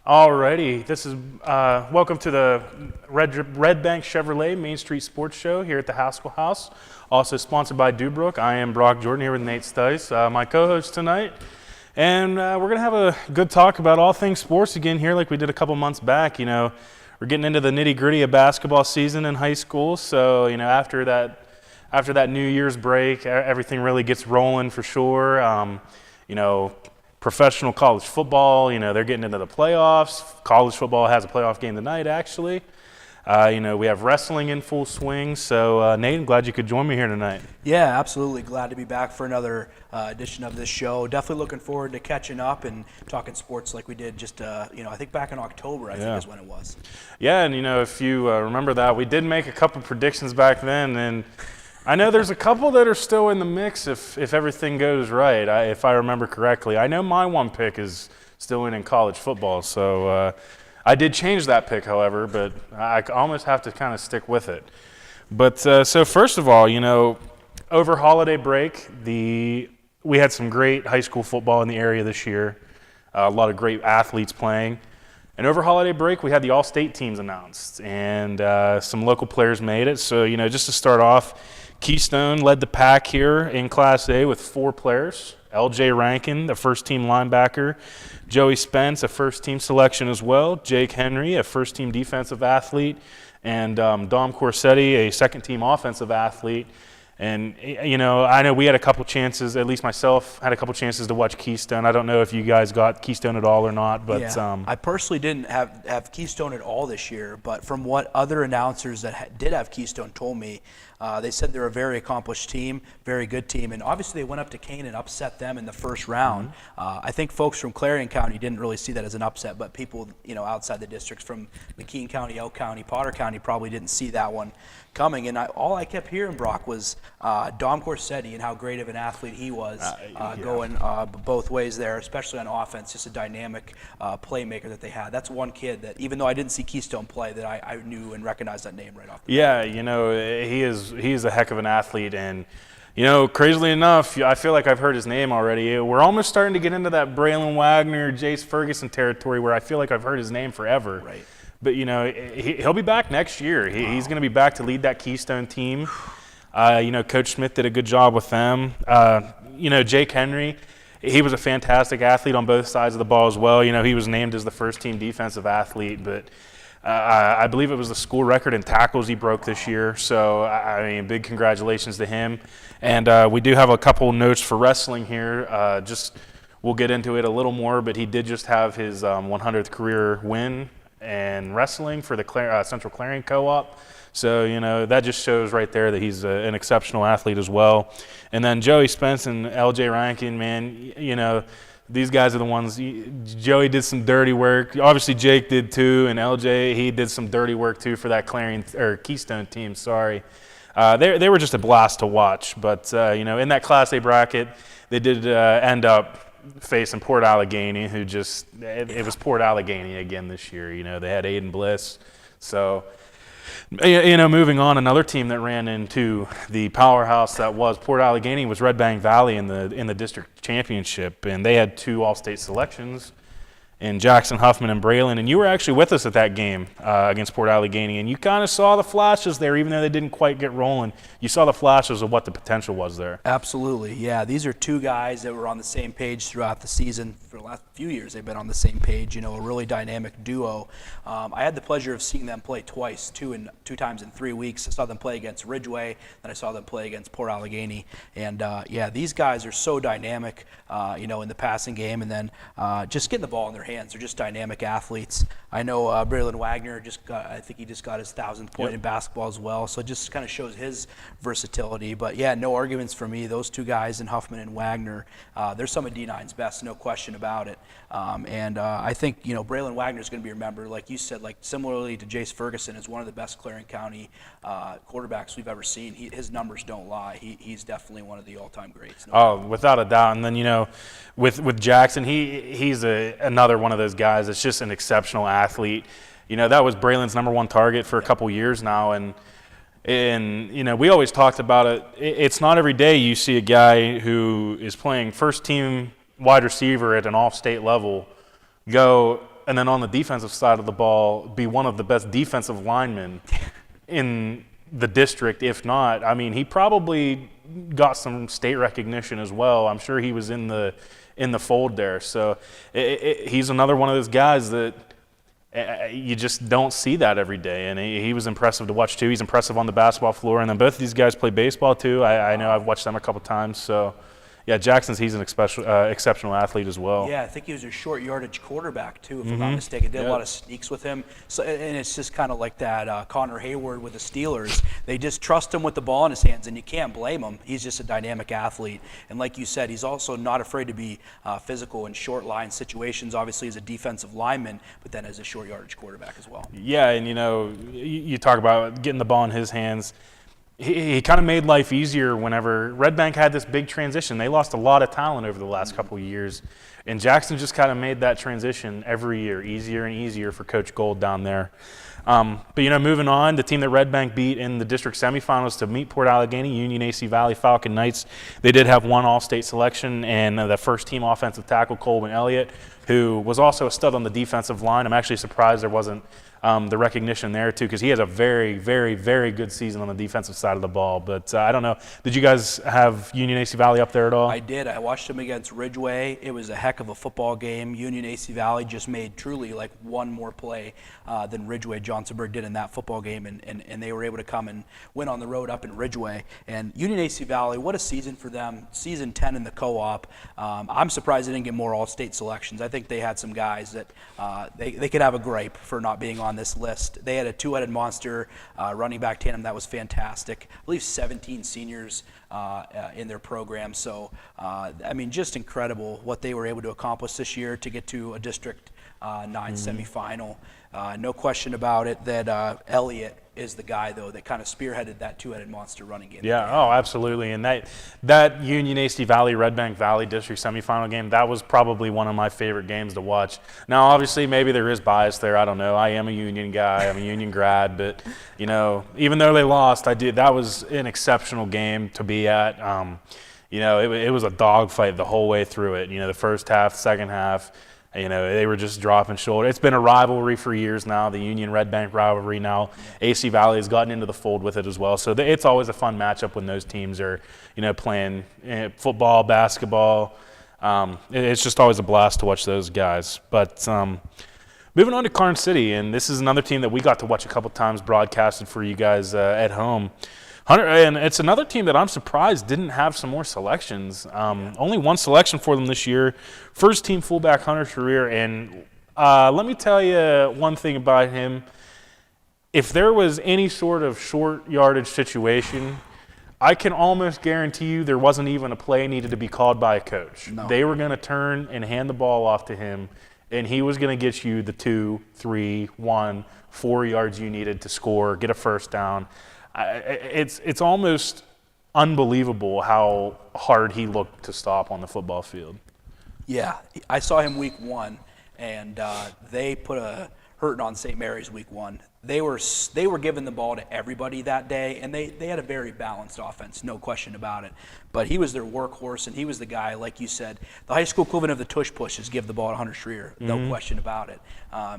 Alrighty, this is welcome to the Redbank Chevrolet Main Street Sports Show here at the Haskell House. Also sponsored by Dubrook. I am Brock Jordan here with Nate Steis, my co-host tonight, and we're gonna have a good talk about all things sports again here, like we did a couple months back. You know, we're getting into the nitty-gritty of basketball season in high school, so you know after that New Year's break, everything really gets rolling for sure. You know. Professional college football, you know, they're getting into the playoffs. College football has a playoff game tonight, actually. You know, we have wrestling in full swing. So, Nate, I'm glad you could join me here tonight. Yeah, absolutely. Glad to be back for another edition of this show. Definitely looking forward to catching up and talking sports like we did just, I think back in October, I think is when it was. Yeah, and, you know, if you remember that, we did make a couple predictions back then, and I know there's a couple that are still in the mix if everything goes right, if I remember correctly. I know my one pick is still in college football, so I did change that pick, however, but I almost have to kind of stick with it. But so first of all, you know, over holiday break, we had some great high school football in the area this year, a lot of great athletes playing. And over holiday break, we had the all-state teams announced, and some local players made it. So, you know, just to start off, Keystone led the pack here in Class A with 4 players. L.J. Rankin, the first-team linebacker. Joey Spence, a first-team selection as well. Jake Henry, a first-team defensive athlete. And Dom Corsetti, a second-team offensive athlete. And, you know, I know we had a couple chances, at least myself had a couple chances to watch Keystone. I don't know if you guys got Keystone at all or not. But yeah, I personally didn't have Keystone at all this year, but from what other announcers that did have Keystone told me, they said they're a very accomplished team, very good team, and obviously they went up to Kane and upset them in the first round. I think folks from Clarion County didn't really see that as an upset, but people, you know, outside the districts from McKean County, Elk County, Potter County probably didn't see that one coming. And all I kept hearing, Brock, was Dom Corsetti and how great of an athlete he was going both ways there, especially on offense, just a dynamic playmaker that they had. That's one kid that, even though I didn't see Keystone play, that I knew and recognized that name right off the bat. You know, he's a heck of an athlete, and you know, crazily enough, I feel like I've heard his name already. We're almost starting to get into that Braylon Wagner, Jace Ferguson territory where I feel like I've heard his name forever. Right. But you know, he'll be back next year. He's going to be back to lead that Keystone team. You know, Coach Smith did a good job with them. You know, Jake Henry, he was a fantastic athlete on both sides of the ball as well. You know, he was named as the first-team defensive athlete, but I believe it was the school record in tackles he broke this year. So, I mean, big congratulations to him. And we do have a couple notes for wrestling here. We'll get into it a little more, but he did just have his 100th career win in wrestling for the Central Clarion Co-op. So, you know, that just shows right there that he's an exceptional athlete as well. And then Joey Spence and L.J. Rankin, man, you know, these guys are the ones. Joey did some dirty work. Obviously, Jake did too, and LJ, he did some dirty work too for that Keystone team. Sorry, they were just a blast to watch. But you know, in that Class A bracket, they did end up facing Port Allegheny, who it was Port Allegheny again this year. You know, they had Aiden Bliss, so. You know, moving on, another team that ran into the powerhouse that was Port Allegheny was Redbank Valley in the district championship, and they had 2 all-state selections in Jackson, Huffman, and Braylon. And you were actually with us at that game against Port Allegheny, and you kind of saw the flashes there, even though they didn't quite get rolling. You saw the flashes of what the potential was there. Absolutely, yeah. These are 2 guys that were on the same page throughout the season. For the last few years, they've been on the same page. You know, a really dynamic duo. I had the pleasure of seeing them play twice, two times in 3 weeks. I saw them play against Ridgeway, then I saw them play against Port Allegheny. And yeah, these guys are so dynamic, you know, in the passing game, and then just getting the ball in their hands. They're just dynamic athletes. I know Braylon Wagner I think he just got his 1,000th point in basketball as well. So it just kind of shows his versatility. But yeah, no arguments for me. Those 2 guys in Huffman and Wagner, they're some of D9's best, no question about it. And I think, you know, Braylon Wagner is going to be remembered, like you said, like similarly to Jace Ferguson, as one of the best Clarion County quarterbacks we've ever seen. His numbers don't lie. He's definitely one of the all-time greats. Without a doubt. And then, you know, with Jackson, he's another one of those guys that's just an exceptional athlete. You know, that was Braylon's #1 target for a couple years now, and you know, we always talked about it. It's not every day you see a guy who is playing first-team wide receiver at an all-state level go and then on the defensive side of the ball, be one of the best defensive linemen in the district, if not. I mean, he probably got some state recognition as well. I'm sure he was in the fold there. So he's another one of those guys that you just don't see that every day, and he was impressive to watch too. He's impressive on the basketball floor, and then both of these guys play baseball too. I know I've watched them a couple times, so. Yeah, he's an exceptional athlete as well. Yeah, I think he was a short yardage quarterback too, if I'm not mistaken. Did a lot of sneaks with him. So, and it's just kind of like that Connor Hayward with the Steelers. They just trust him with the ball in his hands, and you can't blame him. He's just a dynamic athlete. And like you said, he's also not afraid to be physical in short line situations, obviously as a defensive lineman, but then as a short yardage quarterback as well. Yeah, and you talk about getting the ball in his hands. He kind of made life easier whenever Redbank had this big transition. They lost a lot of talent over the last couple of years, and Jackson just kind of made that transition every year easier and easier for Coach Gold down there. But moving on, the team that Redbank beat in the district semifinals to meet Port Allegheny, Union AC Valley Falcon Knights. They did have one all-state selection, and the first-team offensive tackle, Colvin Elliott, who was also a stud on the defensive line. I'm actually surprised there wasn't the recognition there too, because he has a very, very, very good season on the defensive side of the ball. But I don't know. Did you guys have Union AC Valley up there at all? I did. I watched him against Ridgeway. It was a heck of a football game. Union AC Valley just made truly like one more play than Ridgeway Johnsonburg did in that football game, and they were able to come and win on the road up in Ridgeway. And Union AC Valley, what a season for them. Season 10 in the co-op. I'm surprised they didn't get more all-state selections. I think they had some guys that they could have a gripe for not being on this list. They had a two-headed monster running back tandem that was fantastic. I believe 17 seniors in their program. So, just incredible what they were able to accomplish this year to get to a District 9 semifinal. No question about it that Elliott is the guy, though, that kind of spearheaded that two-headed monster running game. Yeah, oh, absolutely. And that Union AC Valley, Redbank Valley District semifinal game, that was probably one of my favorite games to watch. Now, obviously, maybe there is bias there. I don't know. I am a Union guy. I'm a Union grad. But, even though they lost, that was an exceptional game to be at. It was a dogfight the whole way through it. The first half, second half. They were just dropping shoulder. It's been a rivalry for years now, the Union-Redbank rivalry now. AC Valley has gotten into the fold with it as well. So it's always a fun matchup when those teams are, playing football, basketball. It's just always a blast to watch those guys. But moving on to Karn City, and this is another team that we got to watch a couple times broadcasted for you guys at home. And it's another team that I'm surprised didn't have some more selections. Only one selection for them this year. First team fullback Hunter Schreier. And let me tell you one thing about him. If there was any sort of short yardage situation, I can almost guarantee you there wasn't even a play needed to be called by a coach. No. They were going to turn and hand the ball off to him, and he was going to get you the 2, 3, 1, 4 yards you needed to score, get a first down. It's almost unbelievable how hard he looked to stop on the football field. Yeah, I saw him week 1, and they put a hurting on St. Mary's week 1. They were giving the ball to everybody that day, and they had a very balanced offense, no question about it. But he was their workhorse, and he was the guy, like you said, the high school equivalent of the tush push is give the ball to Hunter Schreier, no question about it.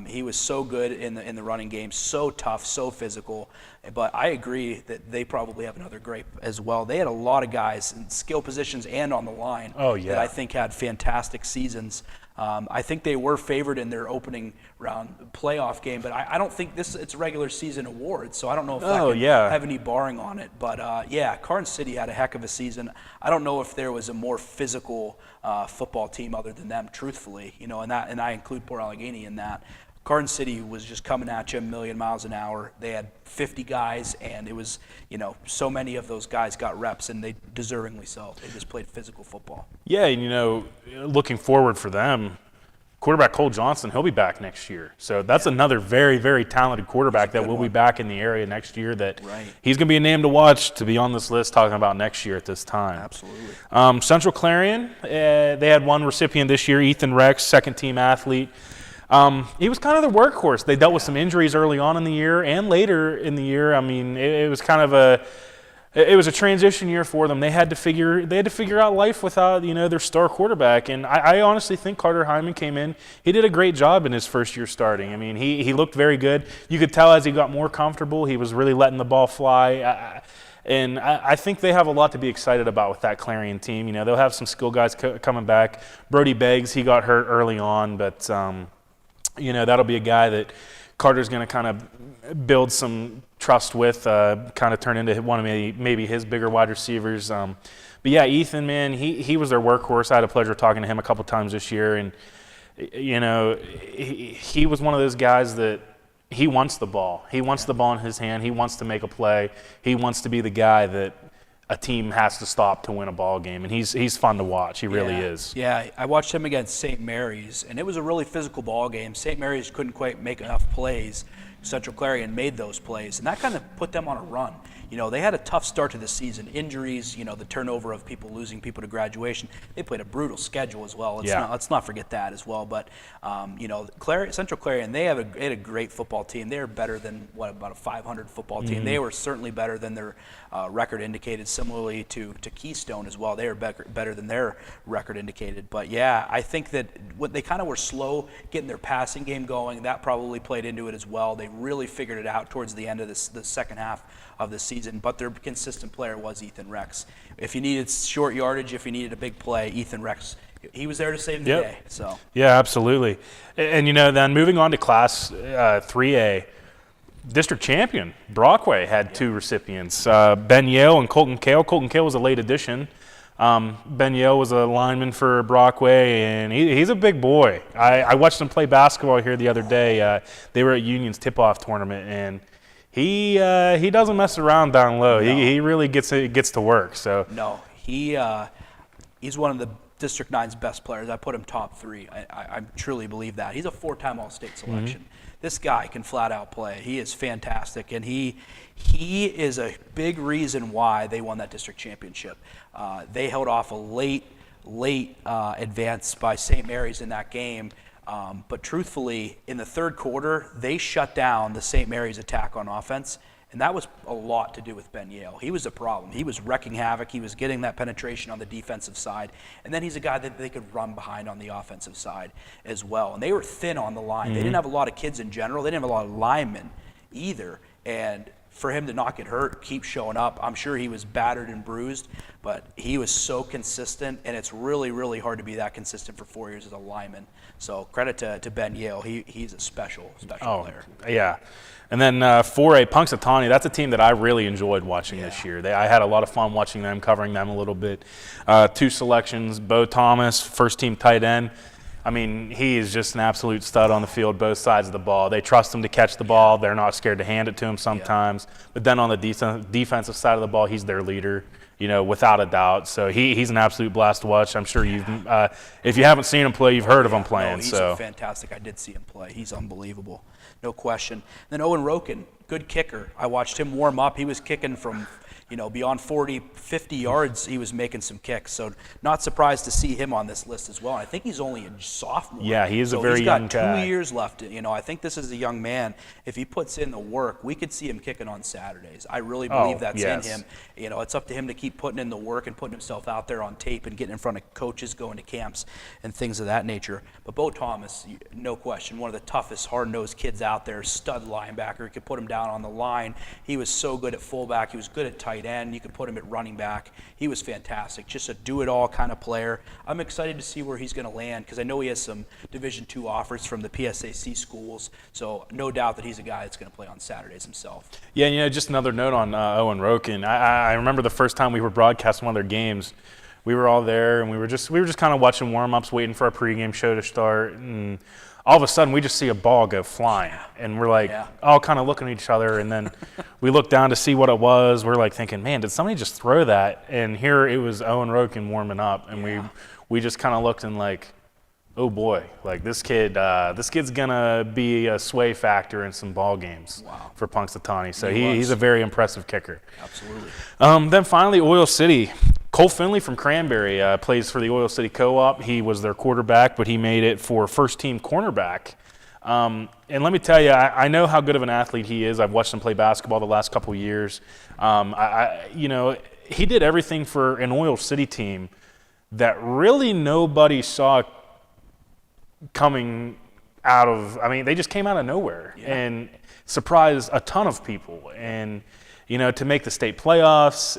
He was so good in the running game, so tough, so physical. But I agree that they probably have another grape as well. They had a lot of guys in skill positions and on the line that I think had fantastic seasons. I think they were favored in their opening round playoff game, but I don't think it's a regular season award, so I don't know if I can have any barring on it. But Karn City had a heck of a season. I don't know if there was a more physical football team other than them, truthfully, and I include Port Allegheny in that. Karn City was just coming at you a million miles an hour. They had 50 guys, and it was, so many of those guys got reps, and they deservingly so. They just played physical football. Yeah, and looking forward for them, quarterback Cole Johnson, he'll be back next year. So that's another very, very talented quarterback that will be back in the area next year that he's going to be a name to watch to be on this list talking about next year at this time. Absolutely. Central Clarion, they had one recipient this year, Ethan Rex, second-team athlete. He was kind of the workhorse. They dealt with some injuries early on in the year and later in the year. I mean, it was kind of it was a transition year for them. They had to figure out life without their star quarterback. And I honestly think Carter Hyman came in. He did a great job in his first year starting. I mean, he looked very good. You could tell as he got more comfortable, he was really letting the ball fly. And I think they have a lot to be excited about with that Clarion team. They'll have some skill guys coming back. Brody Beggs, he got hurt early on, but that'll be a guy that Carter's going to kind of build some trust with, kind of turn into one of maybe his bigger wide receivers. But yeah, Ethan, man, he was their workhorse. I had a pleasure talking to him a couple times this year, and he was one of those guys that he wants the ball. He wants the ball in his hand. He wants to make a play. He wants to be the guy that a team has to stop to win a ball game, and he's fun to watch. He really is. Yeah, I watched him against St. Mary's, and it was a really physical ball game. St. Mary's couldn't quite make enough plays. Central Clarion made those plays, and that kind of put them on a run. They had a tough start to the season. Injuries, the turnover of people losing people to graduation. They played a brutal schedule as well. Let's not forget that as well. But, Central Clarion, they had a great football team. They were better than, about a 500 football team. Mm-hmm. They were certainly better than their record indicated, similarly to Keystone as well. They were better than their record indicated. But, yeah, I think that they kind of were slow getting their passing game going. That probably played into it as well. They really figured it out towards the end of the second half of the season, but their consistent player was Ethan Rex. If you needed short yardage, if you needed a big play, Ethan Rex, he was there to save the day. So yeah, absolutely. And then moving on to Class 3A, district champion Brockway had two recipients, Ben Yale and Colton Kale. Colton Kale was a late addition. Ben Yale was a lineman for Brockway, and he's a big boy. I watched him play basketball here the other day. They were at Union's tip-off tournament, and he doesn't mess around down low. No. He really gets to work. So no, he's one of the District 9's best players. I put him top 3. I truly believe that. He's a 4-time All-State selection. Mm-hmm. This guy can flat out play. He is fantastic, and he is a big reason why they won that district championship. They held off a late advance by St. Mary's in that game. But truthfully, in the third quarter, they shut down the St. Mary's attack on offense, and that was a lot to do with Ben Yale. He was a problem. He was wrecking havoc. He was getting that penetration on the defensive side, and then he's a guy that they could run behind on the offensive side as well. And they were thin on the line. Mm-hmm. They didn't have a lot of kids in general. They didn't have a lot of linemen either, and for him to not get hurt, keep showing up, I'm sure he was battered and bruised, but he was so consistent, and it's really, really hard to be that consistent for 4 years as a lineman. So credit to Ben Yale. He's a special player. Yeah. And then 4A, Punxsutawney, that's a team that I really enjoyed watching this year. I had a lot of fun watching them, covering them a little bit. 2 selections, Bo Thomas, first-team tight end. I mean, he is just an absolute stud on the field, both sides of the ball. They trust him to catch the ball. They're not scared to hand it to him sometimes. Yeah. But then on the defensive side of the ball, he's their leader, without a doubt. So he's an absolute blast to watch. I'm sure if you haven't seen him play, you've heard of him playing. No, he's fantastic. I did see him play. He's unbelievable, no question. Then Owen Roken, good kicker. I watched him warm up. He was kicking from beyond 40, 50 yards, he was making some kicks. So not surprised to see him on this list as well. And I think he's only a sophomore. Yeah, he is a very young guy. He's got 2 years left. I think this is a young man. If he puts in the work, we could see him kicking on Saturdays. I really believe that's in him. It's up to him to keep putting in the work and putting himself out there on tape and getting in front of coaches, going to camps and things of that nature. But Bo Thomas, no question, one of the toughest, hard-nosed kids out there, stud linebacker. You could put him down on the line. He was so good at fullback. He was good at tight end. You could put him at running back. He was fantastic, just a do-it-all kind of player. I'm excited to see where he's going to land because I know he has some Division II offers from the PSAC schools, so no doubt that he's a guy that's going to play on Saturdays himself. Yeah, just another note on Owen Roken. I remember the first time we were broadcasting one of their games, we were all there and we were just kind of watching warm-ups, waiting for our pregame show to start, and all of a sudden we just see a ball go flying, and we're all kind of looking at each other, and then we look down to see what it was. We're like thinking, man, did somebody just throw that? And here it was Owen Roken warming up, and we just kind of looked and like, oh boy, like this kid's gonna be a sway factor in some ball games for Punxsutawney. So he's a very impressive kicker. Absolutely. Then finally, Oil City. Cole Finley from Cranberry plays for the Oil City Co-op. He was their quarterback, but he made it for first-team cornerback And let me tell you, I know how good of an athlete he is. I've watched him play basketball the last couple of years. He did everything for an Oil City team that really nobody saw coming out of. I mean, they just came out of nowhere and surprised a ton of people. And to make the state playoffs,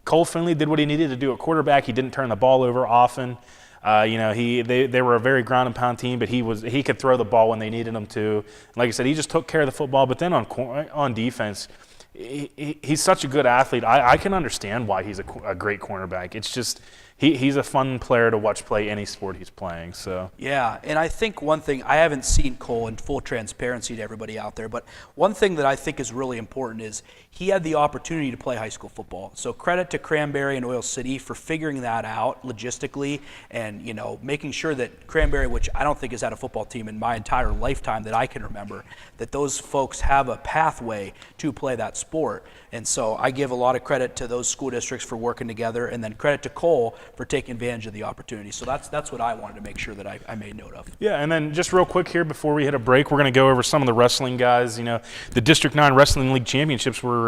Cole Finley did what he needed to do at quarterback. He didn't turn the ball over often. They were a very ground and pound team, but he could throw the ball when they needed him to. Like I said, he just took care of the football. But then on defense, he's such a good athlete. I can understand why he's a great cornerback. It's just he's a fun player to watch play any sport he's playing. So yeah, and I think one thing, I haven't seen Cole, in full transparency to everybody out there, but one thing that I think is really important is he had the opportunity to play high school football. So credit to Cranberry and Oil City for figuring that out logistically and making sure that Cranberry, which I don't think has had a football team in my entire lifetime that I can remember, that those folks have a pathway to play that sport. And so I give a lot of credit to those school districts for working together, and then credit to Cole for taking advantage of the opportunity. So that's what I wanted to make sure that I made note of. Yeah, and then just real quick here before we hit a break, we're going to go over some of the wrestling guys. The District 9 Wrestling League Championships were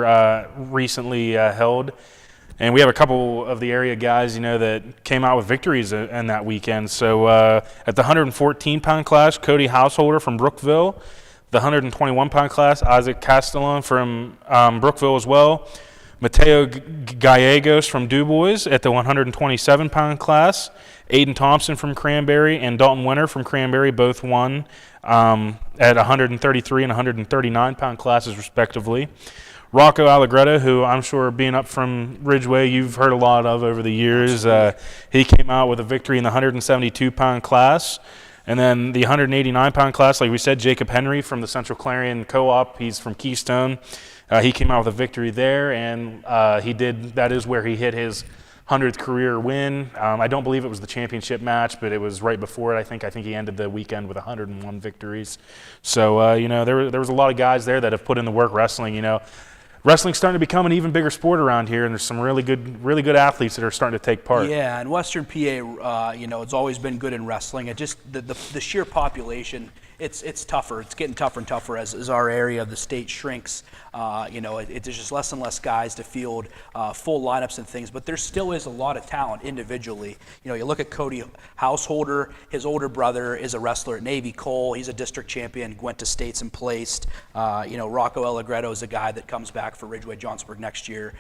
recently held, and we have a couple of the area guys, that came out with victories in that weekend. So at the 114-pound class, Cody Householder from Brookville. The 121-pound class, Isaac Castellon from Brookville as well. Mateo Gallegos from DuBois at the 127-pound class. Aiden Thompson from Cranberry and Dalton Winter from Cranberry both won at 133 and 139-pound classes respectively. Rocco Allegretto, who I'm sure being up from Ridgeway you've heard a lot of over the years, he came out with a victory in the 172-pound class. And then the 189-pound class, like we said, Jacob Henry from the Central Clarion Co-op. He's from Keystone. He came out with a victory there, and that is where he hit his 100th career win. I don't believe it was the championship match, but it was right before it, I think. I think he ended the weekend with 101 victories. So, there was a lot of guys there that have put in the work wrestling, Wrestling's starting to become an even bigger sport around here, and there's some really good athletes that are starting to take part. Yeah, and Western PA, it's always been good in wrestling. It just the sheer population, it's tougher. It's getting tougher and tougher as our area of the state shrinks. There's just less and less guys to field full lineups and things, but there still is a lot of talent individually. You look at Cody Householder, his older brother is a wrestler at Navy. Cole, he's a district champion, went to states and placed. Rocco Allegretto is a guy that comes back for Ridgeway Johnsonburg next year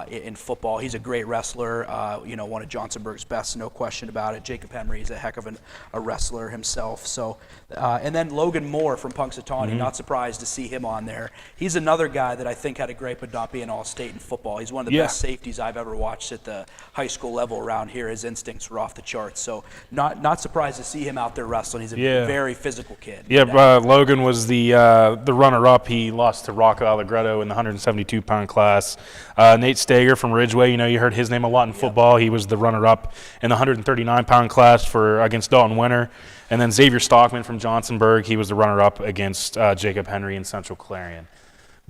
in football. He's a great wrestler, one of Johnsonburg's best, no question about it. Jacob Henry is a heck of a wrestler himself. So, and then Logan Moore from Punxsutawney, not surprised to see him on there. He's another guy that I think had a great but not being all-state in football. He's one of the best safeties I've ever watched at the high school level around here. His instincts were off the charts. So not surprised to see him out there wrestling. He's a very physical kid. Yeah, Logan was the runner-up. He lost to Rocco Allegretto in the 172-pound class. Nate Stager from Ridgeway, you heard his name a lot in football. He was the runner-up in the 139-pound class against Dalton Winter. And then Xavier Stockman from Johnsonburg, he was the runner-up against Jacob Henry in Central Clarion.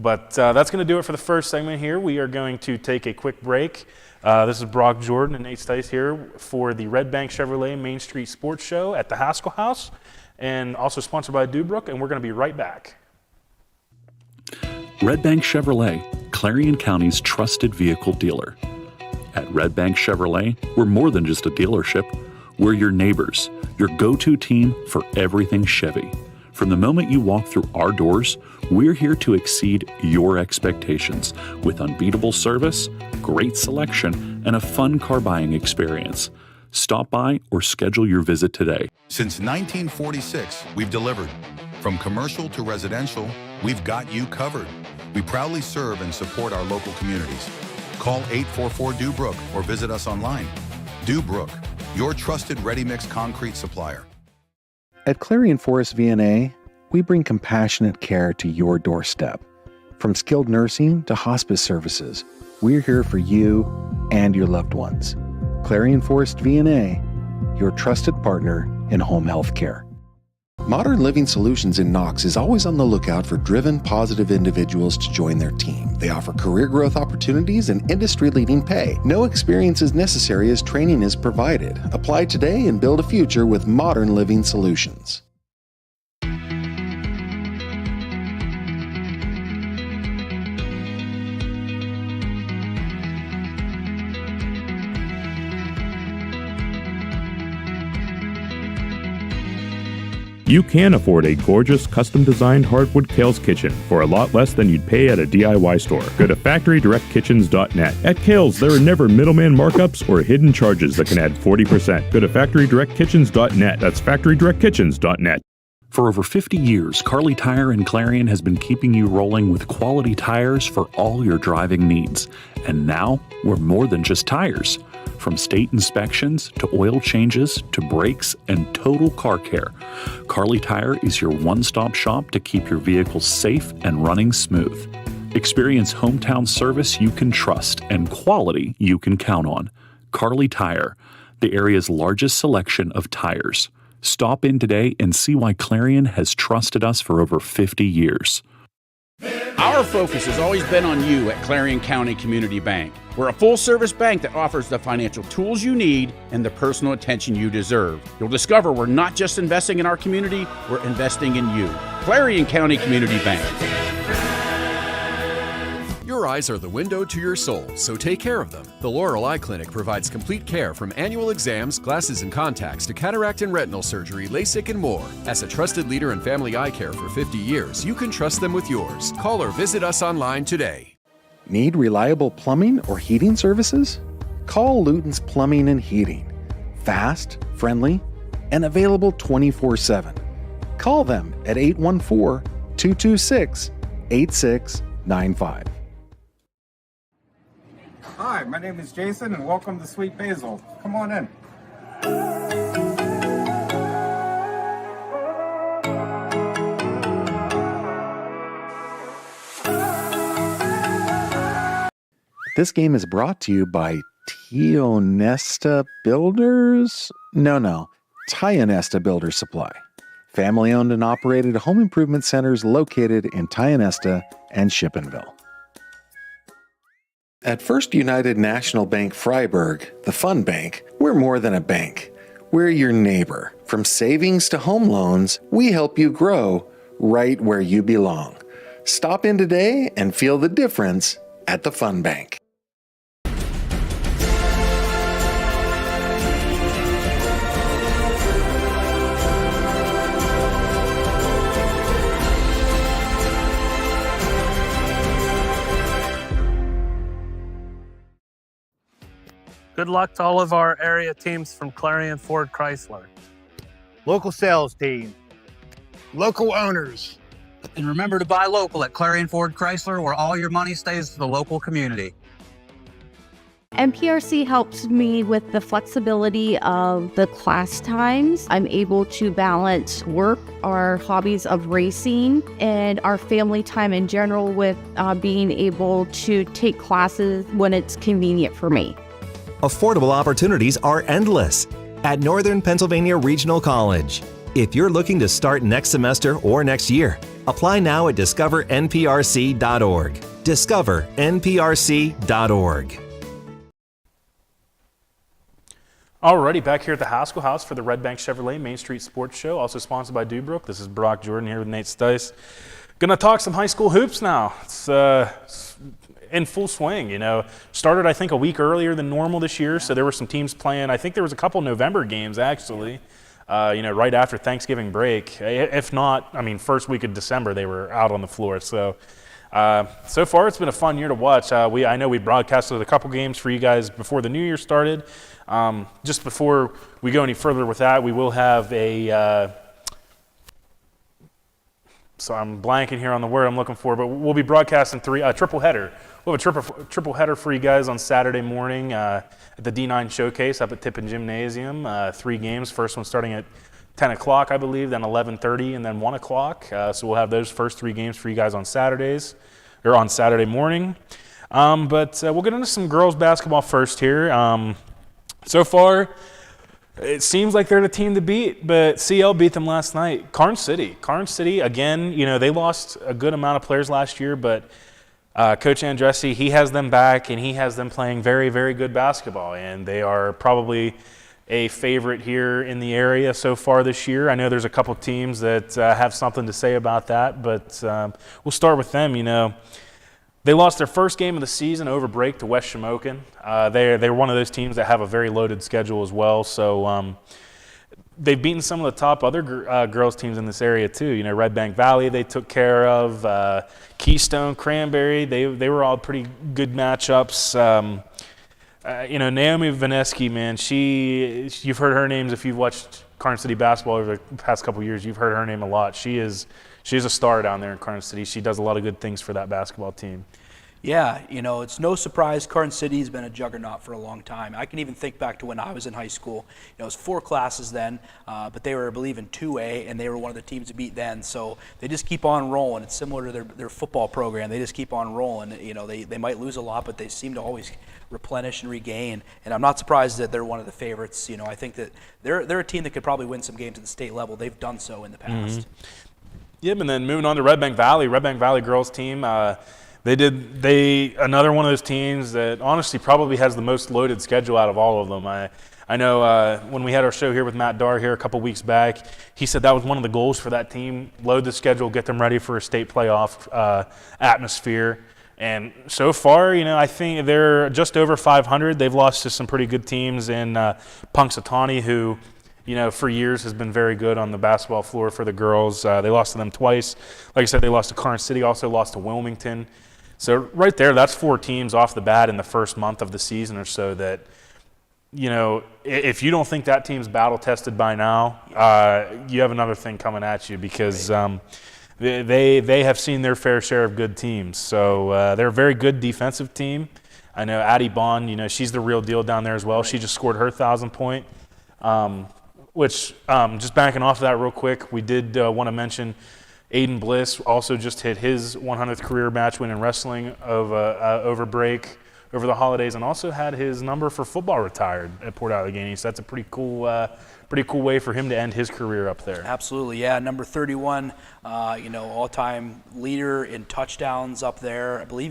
But that's going to do it for the first segment here. We are going to take a quick break. This is Brock Jordan and Nate Steis here for the Redbank Chevrolet Main Street Sports Show at the Haskell House, and also sponsored by Dubrook, and we're going to be right back. Redbank Chevrolet, Clarion County's trusted vehicle dealer. At Redbank Chevrolet, we're more than just a dealership. We're your neighbors, your go-to team for everything Chevy. From the moment you walk through our doors, we're here to exceed your expectations with unbeatable service, great selection, and a fun car buying experience. Stop by or schedule your visit today. Since 1946, we've delivered. From commercial to residential, we've got you covered. We proudly serve and support our local communities. Call 844-DUBROOK or visit us online. Dubrook, your trusted ready-mix concrete supplier. At Clarion Forest VNA, we bring compassionate care to your doorstep. From skilled nursing to hospice services, we're here for you and your loved ones. Clarion Forest VNA, your trusted partner in home health care. Modern Living Solutions in Knox is always on the lookout for driven, positive individuals to join their team. They offer career growth opportunities and industry-leading pay. No experience is necessary as training is provided. Apply today and build a future with Modern Living Solutions. You can afford a gorgeous, custom-designed hardwood Kales kitchen for a lot less than you'd pay at a DIY store. Go to FactoryDirectKitchens.net. At Kales, there are never middleman markups or hidden charges that can add 40%. Go to FactoryDirectKitchens.net. That's FactoryDirectKitchens.net. For over 50 years, Carly Tire and Clarion has been keeping you rolling with quality tires for all your driving needs. And now, we're more than just tires. From state inspections to oil changes to brakes and total car care, Carly Tire is your one-stop shop to keep your vehicle safe and running smooth. Experience hometown service you can trust and quality you can count on. Carly Tire, the area's largest selection of tires. Stop in today and see why Clarion has trusted us for over 50 years. Our focus has always been on you at Clarion County Community Bank. We're a full-service bank that offers the financial tools you need and the personal attention you deserve. You'll discover we're not just investing in our community, we're investing in you. Clarion County Community Bank. Your eyes are the window to your soul, so take care of them. The Laurel Eye Clinic provides complete care from annual exams, glasses and contacts to cataract and retinal surgery, LASIK, and more. As a trusted leader in family eye care for 50 years, you can trust them with yours. Call or visit us online today. Need reliable plumbing or heating services? Call Luton's Plumbing and Heating. Fast, friendly, and available 24/7. Call them at 814-226-8695. Hi, my name is Jason and welcome to Sweet Basil. Come on in. This game is brought to you by Tionesta Builders? No, Tionesta Builder Supply. Family owned and operated home improvement centers located in Tionesta and Shippenville. At First United National Bank Freiburg, the fun bank, we're more than a bank. We're your neighbor. From savings to home loans, we help you grow right where you belong. Stop in today and feel the difference at the fun bank. Good luck to all of our area teams from Clarion Ford Chrysler. Local sales team, local owners. And remember to buy local at Clarion Ford Chrysler, where all your money stays to the local community. MPRC helps me with the flexibility of the class times. I'm able to balance work, our hobbies of racing, and our family time in general with being able to take classes when it's convenient for me. Affordable opportunities are endless at Northern Pennsylvania Regional College. If you're looking to start next semester or next year, apply now at discovernprc.org. discovernprc.org. Alrighty, back here at the Haskell House for the Redbank Chevrolet Main Street Sports Show, also sponsored by Dubrook. This is Brock Jordan here with Nate Steis. Gonna talk some high school hoops now. It's in full swing, you know. Started, I think, a week earlier than normal this year, so there were some teams playing. I think there was a couple November games, actually, right after Thanksgiving break. If not, I mean, first week of December, they were out on the floor. So, so far, it's been a fun year to watch. I know we broadcasted a couple games for you guys before the new year started. Just before we go any further with that, we will have a so I'm blanking here on the word I'm looking for, but we'll be broadcasting triple header. We'll have a triple header for you guys on Saturday morning at the D9 Showcase up at Tippin Gymnasium. 3 games, first one starting at 10 o'clock, I believe, then 11:30, and then 1 o'clock. So we'll have those first 3 games for you guys on Saturdays, or on Saturday morning. But we'll get into some girls basketball first here. So far, it seems like they're the team to beat, but CL beat them last night. Karnes City, again, you know, they lost a good amount of players last year, but Coach Andressi, he has them back, and he has them playing very, very good basketball, and they are probably a favorite here in the area so far this year. I know there's a couple teams that have something to say about that, but we'll start with them. You know, they lost their first game of the season over break to West Shamokin. They're one of those teams that have a very loaded schedule as well. So they've beaten some of the top other girls teams in this area too. You know, Redbank Valley they took care of, Keystone, Cranberry. They were all pretty good matchups. You know, Naomi Vaneski, man, you've heard her names if you've watched Karn City basketball over the past couple of years. You've heard her name a lot. She is a star down there in Karn City. She does a lot of good things for that basketball team. Yeah, you know, it's no surprise Karn City's been a juggernaut for a long time. I can even think back to when I was in high school. You know, it was 4 classes then, but they were, I believe, in 2A, and they were one of the teams to beat then. So they just keep on rolling. It's similar to their football program. They just keep on rolling. You know, they might lose a lot, but they seem to always replenish and regain. And I'm not surprised that they're one of the favorites. You know, I think that they're a team that could probably win some games at the state level. They've done so in the past. Yep, and then moving on to Redbank Valley girls team. Another one of those teams that honestly probably has the most loaded schedule out of all of them. I know when we had our show here with Matt Darr here a couple weeks back, he said that was one of the goals for that team: load the schedule, get them ready for a state playoff atmosphere. And so far, you know, I think they're just over 500. They've lost to some pretty good teams in Punxsutawney, who, you know, for years has been very good on the basketball floor for the girls. They lost to them twice. Like I said, they lost to Karn City, also lost to Wilmington. So right there, that's 4 teams off the bat in the first month of the season or so that, you know, if you don't think that team's battle-tested by now, you have another thing coming at you because they have seen their fair share of good teams. So they're a very good defensive team. I know Addie Bond, you know, she's the real deal down there as well. She just scored her 1,000-point, which just backing off of that real quick, we did want to mention Aiden Bliss also just hit his 100th career match win in wrestling over break over the holidays, and also had his number for football retired at Port Allegheny. So that's a pretty cool way for him to end his career up there. Absolutely, yeah. Number 31, you know, all-time leader in touchdowns up there. I believe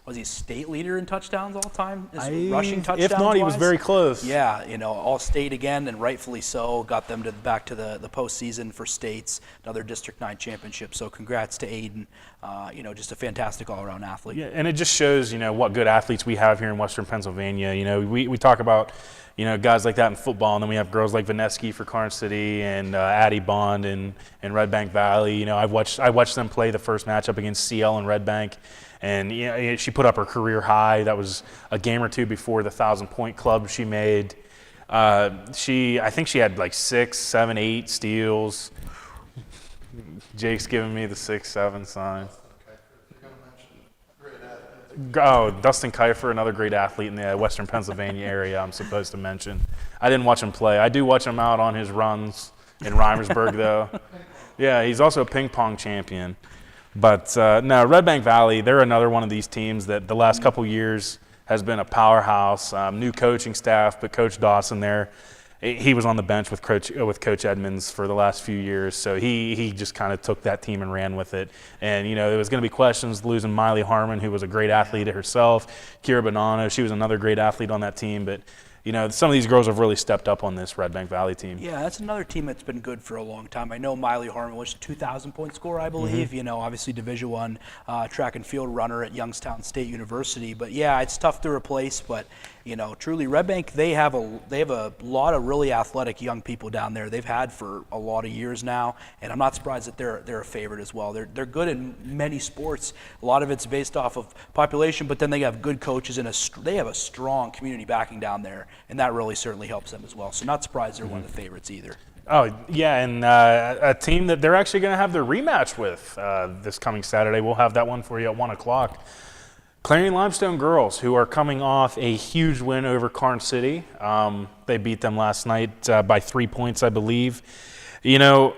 was he state leader in touchdowns all time? Rushing touchdowns. If not, he was very close. Yeah, you know, all state again, and rightfully so. Got them back to the postseason for states, another District 9 championship. So congrats to Aiden. You know, just a fantastic all-around athlete. Yeah, and it just shows, you know, what good athletes we have here in Western Pennsylvania. You know, we talk about, you know, guys like that in football, and then we have girls like Vaneski for Karn City and Addie Bond and Redbank Valley. You know, I watched them play the first matchup against CL and Redbank, and you know, she put up her career high. That was a game or two before the 1,000-point club she made. I think she had like 6, 7, 8 steals. Jake's giving me the 6-7 sign. Oh, Dustin Kiefer, another great athlete in the Western Pennsylvania area I'm supposed to mention. I didn't watch him play. I do watch him out on his runs in Reimersburg, though. Yeah, he's also a ping pong champion. But no, Redbank Valley, they're another one of these teams that the last couple years has been a powerhouse. New coaching staff, but Coach Dawson there, he was on the bench with Coach Edmonds for the last few years, so he just kind of took that team and ran with it. And, you know, there was going to be questions losing Miley Harmon, who was a great athlete herself. Kira Bonanno, she was another great athlete on that team. But, you know, some of these girls have really stepped up on this Redbank Valley team. Yeah, that's another team that's been good for a long time. I know Miley Harmon was a 2,000-point scorer, I believe. You know, obviously Division I track and field runner at Youngstown State University. But yeah, it's tough to replace. But you know, truly, Redbank, they have a lot of really athletic young people down there. They've had for a lot of years now, and I'm not surprised that they're a favorite as well. They're good in many sports. A lot of it's based off of population, but then they have good coaches and they have a strong community backing down there, and that really certainly helps them as well. So not surprised they're one of the favorites either. Oh, yeah, and a team that they're actually going to have their rematch with this coming Saturday. We'll have that one for you at 1 o'clock. Clarion Limestone girls, who are coming off a huge win over Karn City. They beat them last night by 3 points, I believe. You know,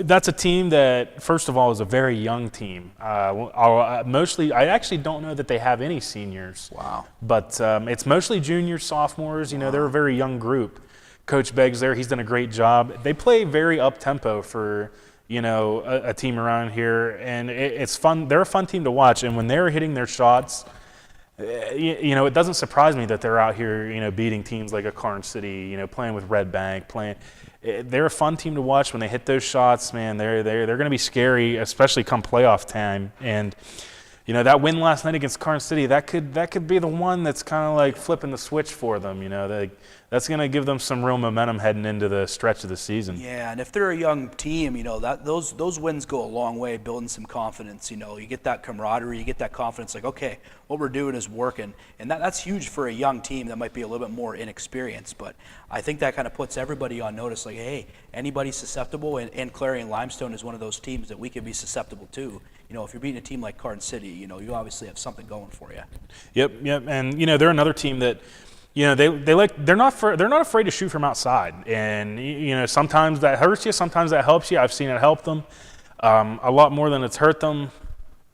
that's a team that, first of all, is a very young team. Mostly, I actually don't know that they have any seniors. Wow. But it's mostly juniors, sophomores. You know, they're a very young group. Coach Beggs there, he's done a great job. They play very up-tempo for, you know, a team around here, and it's fun. They're a fun team to watch, and when they're hitting their shots, you know, it doesn't surprise me that they're out here, you know, beating teams like a Karn City, you know, playing with Redbank, they're a fun team to watch. When they hit those shots, man, they're going to be scary, especially come playoff time. And you know, that win last night against Karn City, that could be the one that's kind of like flipping the switch for them. You know, that's going to give them some real momentum heading into the stretch of the season. Yeah, and if they're a young team, that those wins go a long way, building some confidence. You get that camaraderie, you get that confidence, like, okay, what we're doing is working, and that's huge for a young team that might be a little bit more inexperienced. But I think that kind of puts everybody on notice, like, hey, anybody's susceptible, and Clarion Limestone is one of those teams that we could be susceptible to. If you're beating a team like Garden City, you obviously have something going for you. Yep, and they're another team that. They're not afraid to shoot from outside, and sometimes that hurts you, sometimes that helps you. I've seen it help them a lot more than it's hurt them.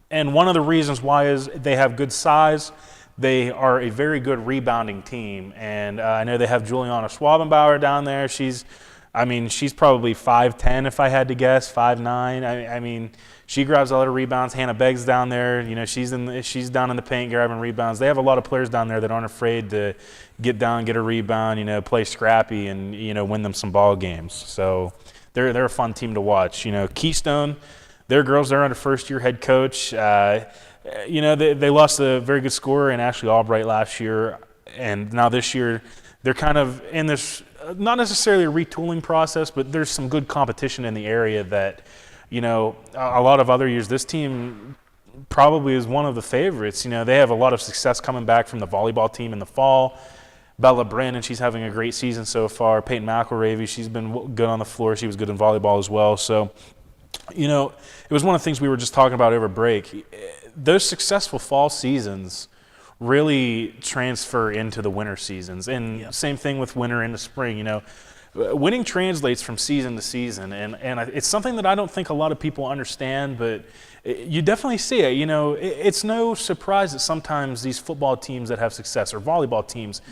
And one of the reasons why is they have good size. They are a very good rebounding team, and I know they have Juliana Schwabenbauer down there. She's probably 5'10" if I had to guess, 5'9". She grabs a lot of rebounds. Hannah Beggs down there, she's down in the paint grabbing rebounds. They have a lot of players down there that aren't afraid to get down, get a rebound, play scrappy, and win them some ball games. So they're a fun team to watch. Keystone, their girls, they're under first-year head coach. They lost a very good scorer in Ashley Albright last year, and now this year they're kind of in this not necessarily a retooling process, but there's some good competition in the area that. A lot of other years, this team probably is one of the favorites. They have a lot of success coming back from the volleyball team in the fall. Bella Brandon, she's having a great season so far. Peyton McElravy, she's been good on the floor. She was good in volleyball as well. So, it was one of the things we were just talking about over break. Those successful fall seasons really transfer into the winter seasons. And Same thing with winter into spring, Winning translates from season to season, and it's something that I don't think a lot of people understand, but you definitely see it. It's no surprise that sometimes these football teams that have success, or volleyball teams,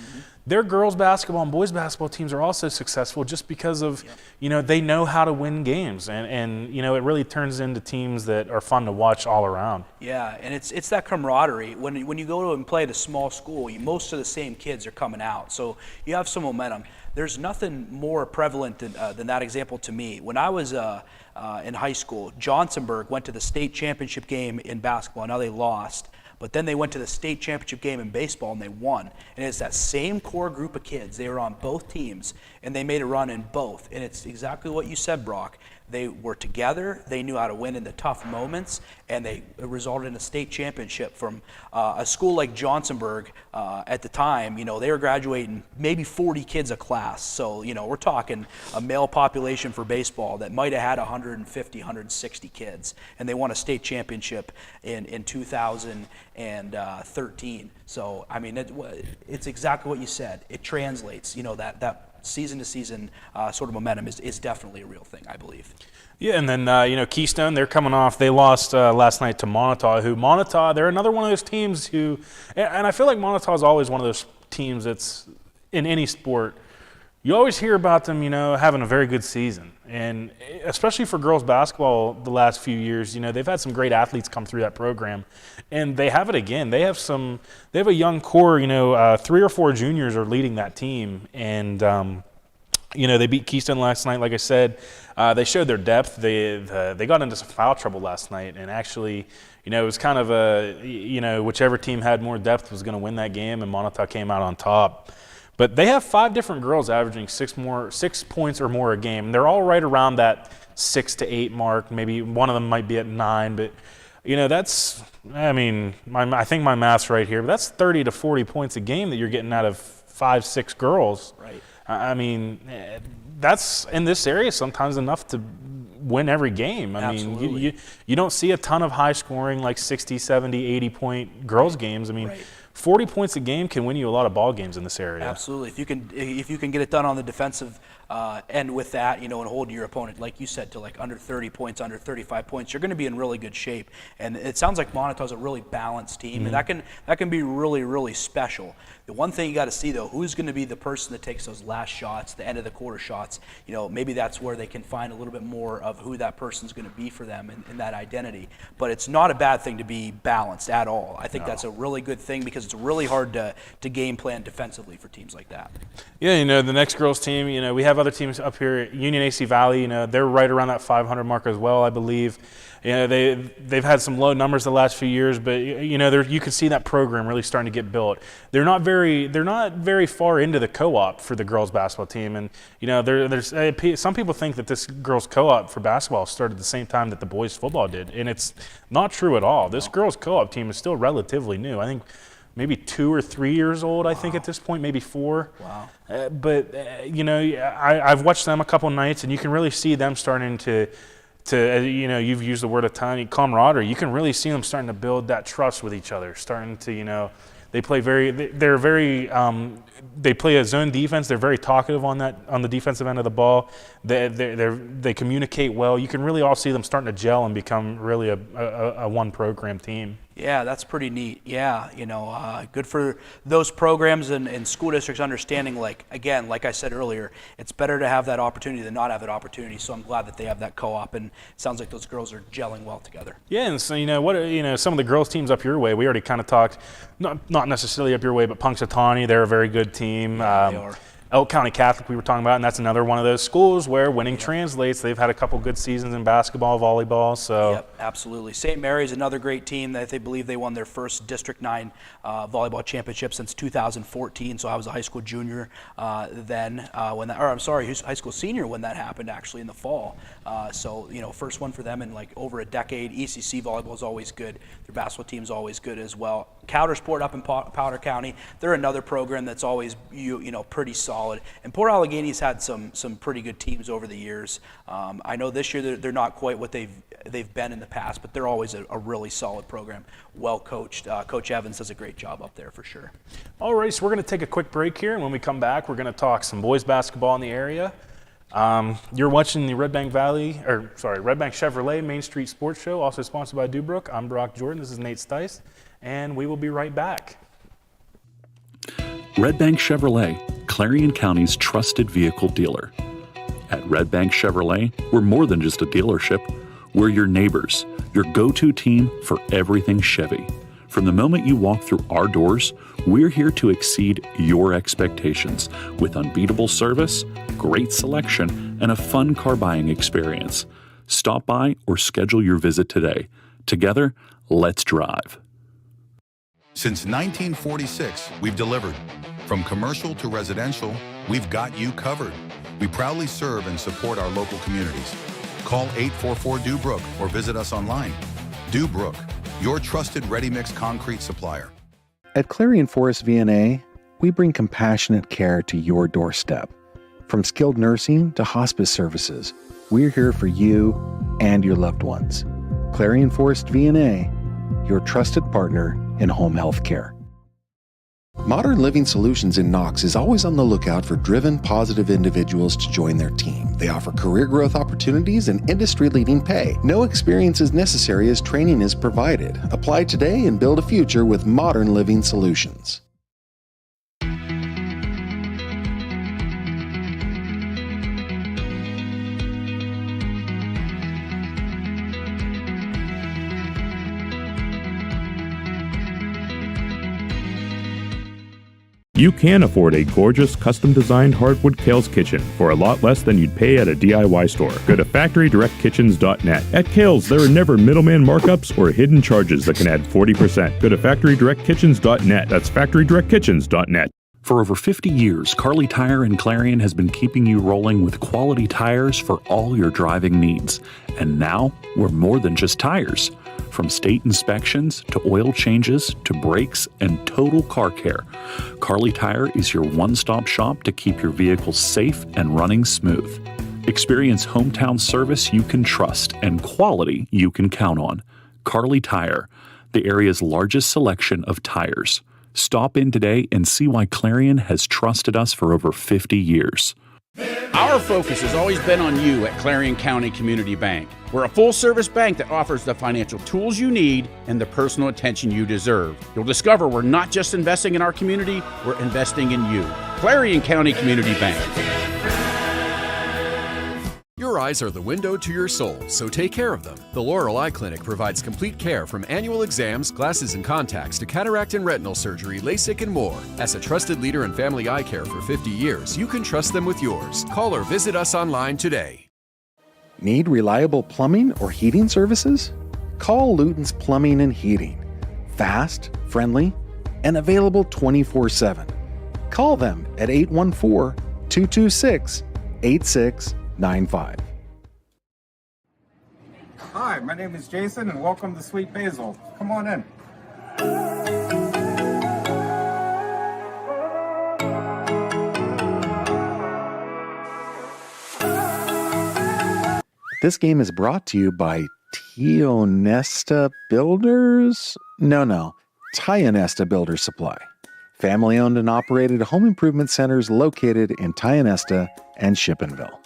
their girls basketball and boys basketball teams are also successful just because of, they know how to win games, and it really turns into teams that are fun to watch all around. Yeah, and it's that camaraderie. When you go to and play at a small school, most of the same kids are coming out, so you have some momentum. There's nothing more prevalent than that example to me. When I was in high school, Johnsonburg went to the state championship game in basketball. Now they lost, but then they went to the state championship game in baseball and they won. And it's that same core group of kids. They were on both teams and they made a run in both. And it's exactly what you said, Brock. They were together, they knew how to win in the tough moments, and it resulted in a state championship from a school like Johnsonburg at the time. They were graduating maybe 40 kids a class. So, we're talking a male population for baseball that might have had 150, 160 kids, and they won a state championship in 2013. So, it's exactly what you said. It translates, that season to season sort of momentum is definitely a real thing, I believe. Yeah, and then Keystone, they're coming off. They lost last night to Montauk. They're another one of those teams who, and I feel like Montauk is always one of those teams that's in any sport. You always hear about them, having a very good season, and especially for girls basketball the last few years, they've had some great athletes come through that program, and they have it again. They have a young core, 3 or 4 juniors are leading that team, and they beat Keystone last night. Like I said, they showed their depth. They got into some foul trouble last night, and actually, it was kind of whichever team had more depth was going to win that game, and Montauk came out on top. But they have 5 different girls averaging 6 points or more a game. They're all right around that 6 to 8 mark. Maybe one of them might be at 9, but that's. I think my math's right here, but that's 30 to 40 points a game that you're getting out of 5, 6 girls. Right. That's in this area sometimes enough to win every game. Absolutely. You don't see a ton of high scoring like 60, 70, 80 point girls games. Right. 40 points a game can win you a lot of ball games in this area. Absolutely. If you can get it done on the defensive end with that, and hold your opponent, like you said, to like under 30 points, under 35 points, you're going to be in really good shape. And it sounds like Montauk's a really balanced team, and that can be really, really special. The one thing you got to see, though, who's going to be the person that takes those last shots, the end of the quarter shots. Maybe that's where they can find a little bit more of who that person's going to be for them in that identity. But it's not a bad thing to be balanced at all. I think that's a really good thing because it's really hard to game plan defensively for teams like that. Yeah, the next girls team, we have have other teams up here. Union AC Valley, they're right around that 500 mark as well, I believe. They've had some low numbers the last few years, but you can see that program really starting to get built. They're not very far into the co-op for the girls basketball team, and there's some people think that this girls co-op for basketball started at the same time that the boys football did, and it's not true at all. This girls co-op team is still relatively new. I think maybe 2 or 3 years old. I think at this point, maybe 4. Wow. I've watched them a couple nights, and you can really see them starting to you've used the word a ton, camaraderie. You can really see them starting to build that trust with each other, starting to, they play they play a zone defense. They're very talkative on the defensive end of the ball. They communicate well. You can really all see them starting to gel and become really a one program team. Yeah, that's pretty neat. Yeah, good for those programs and school districts understanding, like I said earlier, it's better to have that opportunity than not have that opportunity. So I'm glad that they have that co-op, and it sounds like those girls are gelling well together. Yeah, and so some of the girls teams up your way, we already kind of talked, not necessarily up your way, but Punxsutawney, they're a very good team. Yeah, they are. Elk County Catholic we were talking about, and that's another one of those schools where winning translates. They've had a couple good seasons in basketball, volleyball. So yep, absolutely. St. Mary's, another great team that they believe they won their first District 9 volleyball championship since 2014. So I was a high school junior then high school senior when that happened, actually in the fall. First one for them in like over a decade. ECC volleyball is always good. Their basketball team is always good as well. Coudersport up in Powder County, they're another program that's always pretty solid. And Port Allegheny's had some pretty good teams over the years. I know this year they're not quite what they've been in the past, but they're always a really solid program, well coached. Coach Evans does a great job up there for sure. All right, so we're going to take a quick break here, and when we come back, we're going to talk some boys basketball in the area. You're watching the Redbank Chevrolet Main Street Sports Show, also sponsored by Dubrook. I'm Brock Jordan. This is Nate Steis, and we will be right back. Redbank Chevrolet, Clarion County's trusted vehicle dealer. At Redbank Chevrolet, we're more than just a dealership. We're your neighbors, your go-to team for everything Chevy. From the moment you walk through our doors, we're here to exceed your expectations with unbeatable service, great selection, and a fun car buying experience. Stop by or schedule your visit today. Together, let's drive. Since 1946, we've delivered. From commercial to residential, we've got you covered. We proudly serve and support our local communities. Call 844-DUBROOK or visit us online. Dubrook, your trusted ready-mix concrete supplier. At Clarion Forest VNA, we bring compassionate care to your doorstep. From skilled nursing to hospice services, we're here for you and your loved ones. Clarion Forest VNA, your trusted partner in home health care. Modern Living Solutions in Knox is always on the lookout for driven, positive individuals to join their team. They offer career growth opportunities and industry-leading pay. No experience is necessary as training is provided. Apply today and build a future with Modern Living Solutions. You can afford a gorgeous, custom-designed hardwood Kales kitchen for a lot less than you'd pay at a DIY store. Go to FactoryDirectKitchens.net. At Kales, there are never middleman markups or hidden charges that can add 40%. Go to FactoryDirectKitchens.net. That's FactoryDirectKitchens.net. For over 50 years, Carly Tire in Clarion has been keeping you rolling with quality tires for all your driving needs. And now, we're more than just tires. From state inspections to oil changes to brakes and total car care, Carly Tire is your one-stop shop to keep your vehicle safe and running smooth. Experience hometown service you can trust and quality you can count on. Carly Tire, the area's largest selection of tires. Stop in today and see why Clarion has trusted us for over 50 years. Our focus has always been on you at Clarion County Community Bank. We're a full-service bank that offers the financial tools you need and the personal attention you deserve. You'll discover we're not just investing in our community, we're investing in you. Clarion County Community Bank. Your eyes are the window to your soul, so take care of them. The Laurel Eye Clinic provides complete care from annual exams, glasses and contacts to cataract and retinal surgery, LASIK, and more. As a trusted leader in family eye care for 50 years, you can trust them with yours. Call or visit us online today. Need reliable plumbing or heating services? Call Luton's Plumbing and Heating. Fast, friendly, and available 24/7. Call them at 814-226-8695. Hi, my name is Jason, and welcome to Sweet Basil. Come on in. This game is brought to you by Tionesta Builders? No, Tionesta Builder Supply. Family-owned and operated home improvement centers located in Tionesta and Shippenville.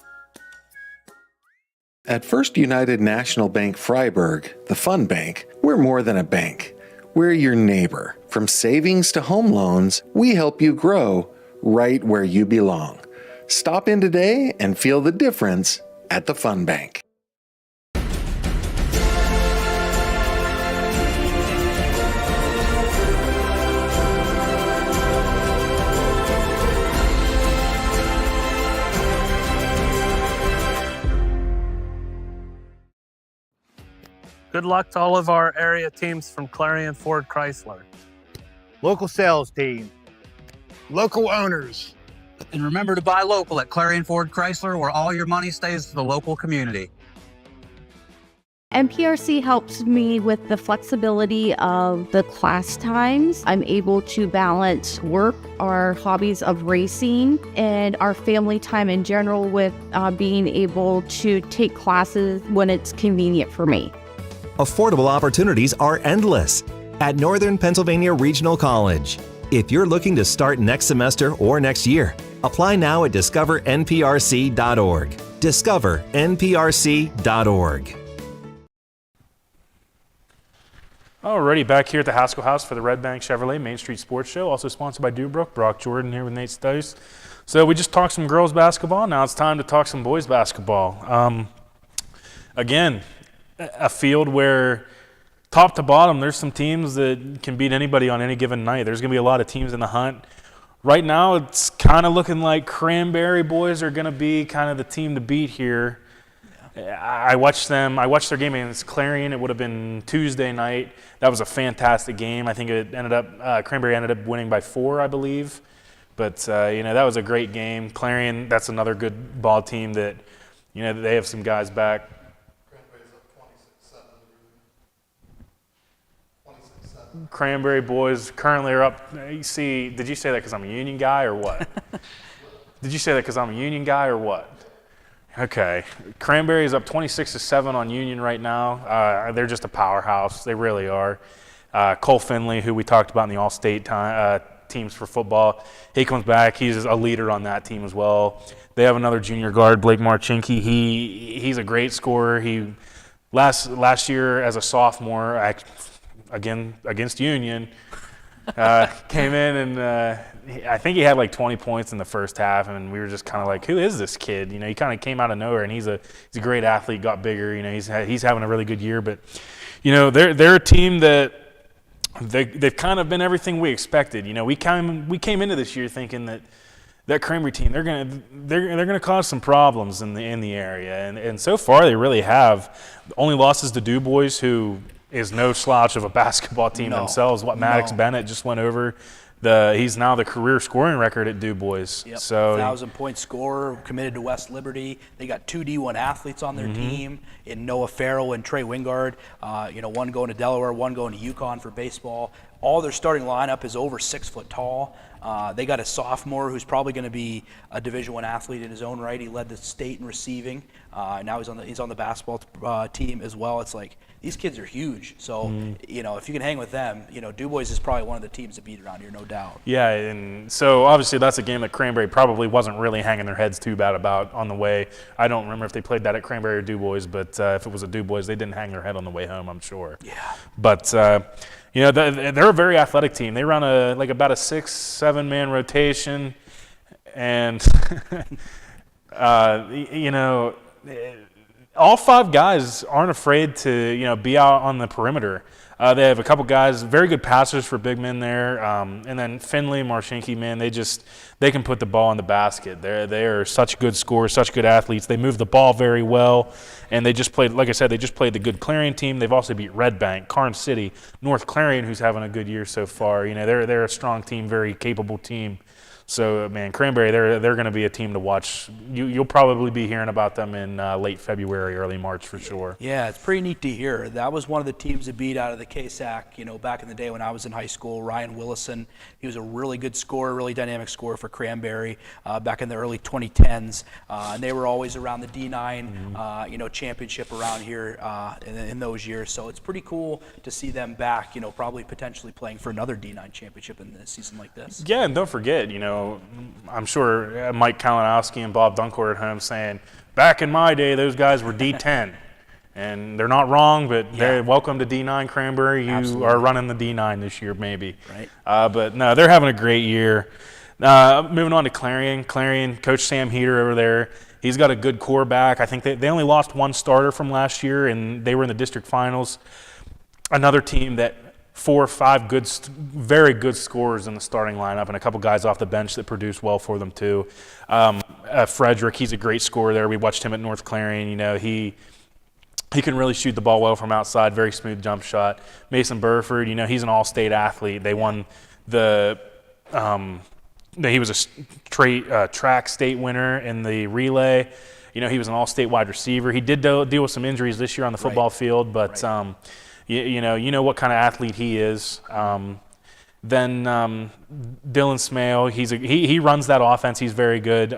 At First United National Bank Freiburg, the Fun Bank, we're more than a bank. We're your neighbor. From savings to home loans, we help you grow right where you belong. Stop in today and feel the difference at the Fun Bank. Good luck to all of our area teams from Clarion Ford Chrysler. Local sales team. Local owners. And remember to buy local at Clarion Ford Chrysler, where all your money stays to the local community. MPRC helps me with the flexibility of the class times. I'm able to balance work, our hobbies of racing, and our family time in general with being able to take classes when it's convenient for me. Affordable opportunities are endless at Northern Pennsylvania Regional College. If you're looking to start next semester or next year, apply now at discovernprc.org. discovernprc.org. Alrighty, back here at the Haskell House for the Redbank Chevrolet Main Street Sports Show, also sponsored by Dubrook. Brock Jordan here with Nate Steis. So we just talked some girls basketball. Now it's time to talk some boys basketball. Again, a field where top to bottom, there's some teams that can beat anybody on any given night. There's going to be a lot of teams in the hunt. Right now, it's kind of looking like Cranberry boys are going to be kind of the team to beat here. I watched their game against Clarion. It would have been Tuesday night. That was a fantastic game. I think it ended up, Cranberry ended up winning by 4, I believe. But, that was a great game. Clarion, that's another good ball team that, they have some guys back. Cranberry boys currently are up. You see, did you say that because I'm a Union guy or what? Did you say that because I'm a Union guy or what? Okay. Cranberry is up 26-7 on Union right now. They're just a powerhouse. They really are. Cole Finley, who we talked about in the All-State teams for football, he comes back. He's a leader on that team as well. They have another junior guard, Blake Marchinke. He's a great scorer. He last year as a sophomore, again against Union, came in and I think he had like 20 points in the first half, and we were just kind of like, who is this kid? He kind of came out of nowhere, and he's a great athlete, got bigger. He's having a really good year, but they're a team that they've kind of been everything we expected. We came into this year thinking that Cranberry team, they're gonna cause some problems in the area, and so far they really have. The only losses to Du Bois, who is no slouch of a basketball team themselves. Maddox Bennett just went over. He's now the career scoring record at Du Bois. Yep. So 1,000-point scorer, committed to West Liberty. They got 2 D1 athletes on their team in Noah Farrell and Trey Wingard. One going to Delaware, one going to UConn for baseball. All their starting lineup is over 6 foot tall. They got a sophomore who's probably going to be a Division I athlete in his own right. He led the state in receiving. Now he's on the basketball team as well. It's like these kids are huge. So if you can hang with them, Du Bois is probably one of the teams to beat around here, no doubt. Yeah, and so obviously that's a game that Cranberry probably wasn't really hanging their heads too bad about on the way. I don't remember if they played that at Cranberry or Du Bois, but if it was a Du Bois, they didn't hang their head on the way home, I'm sure. Yeah. But they're a very athletic team. They run about a 6-7 man rotation, and all 5 guys aren't afraid to be out on the perimeter. They have a couple guys, very good passers for big men there, and then Finley, Marshinki, man, they can put the ball in the basket. They are such good scorers, such good athletes. They move the ball very well, and they just played, like I said, they just played the good Clarion team. They've also beat Redbank, Karn City, North Clarion, who's having a good year so far. They're a strong team, very capable team. So, man, Cranberry, they're going to be a team to watch. You'll probably be hearing about them in late February, early March for sure. Yeah, it's pretty neat to hear. That was one of the teams that beat out of the KSAC, back in the day when I was in high school. Ryan Willison, he was a really good scorer, really dynamic scorer for Cranberry back in the early 2010s. And they were always around the D9, championship around here in those years. So it's pretty cool to see them back, probably potentially playing for another D9 championship in a season like this. Yeah, and don't forget, I'm sure Mike Kalinowski and Bob Duncourt at home saying, back in my day, those guys were D10. And they're not wrong, but they're welcome to D9 Cranberry. You Absolutely. are running the D9 this year, maybe. Right. But no, they're having a great year. Moving on to Clarion. Clarion, Coach Sam Heater over there, he's got a good core back. I think they only lost 1 starter from last year, and they were in the district finals. Another team that 4 or 5 very good scorers in the starting lineup, and a couple guys off the bench that produce well for them too. Frederick, he's a great scorer there. We watched him at North Clarion. He can really shoot the ball well from outside, very smooth jump shot. Mason Burford, he's an all-state athlete. They won he was a track state winner in the relay. He was an all-state wide receiver. He did deal with some injuries this year on the football field, but you know what kind of athlete he is. Then Dylan Smale, he runs that offense. He's very good.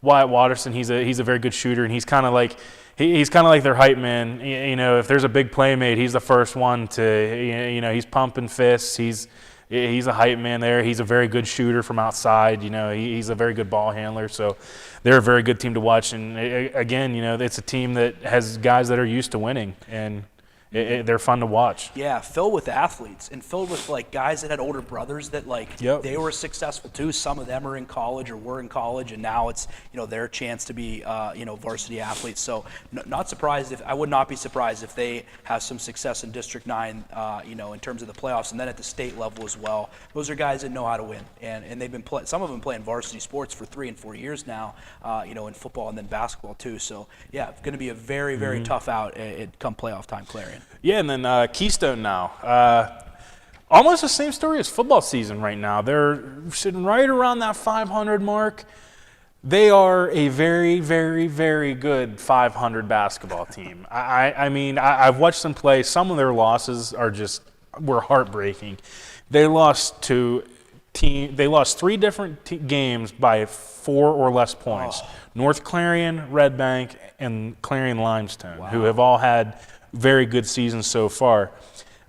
Wyatt Watterson, he's a very good shooter, and he's kind of like their hype man. If there's a big play made, he's the first one to. He's pumping fists. He's a hype man there. He's a very good shooter from outside. He's a very good ball handler. So they're a very good team to watch. And again, it's a team that has guys that are used to winning, and they're fun to watch. Yeah, filled with athletes and filled with guys that had older brothers that they were successful too. Some of them are in college or were in college, and now it's their chance to be varsity athletes. So not surprised I would not be surprised if they have some success in District 9 in terms of the playoffs, and then at the state level as well. Those are guys that know how to win, and they've been some of them playing varsity sports for 3 and 4 years now, in football and then basketball too. So yeah, it's going to be a very, very tough out at come playoff time, Clarion. Yeah, and then Keystone now. Almost the same story as football season right now. They're sitting right around that 500 mark. They are a very, very, very good 500 basketball team. I've watched them play. Some of their losses were heartbreaking. They lost 3 different games by 4 or less points. North Clarion, Redbank, and Clarion Limestone, who have all had very good seasons so far.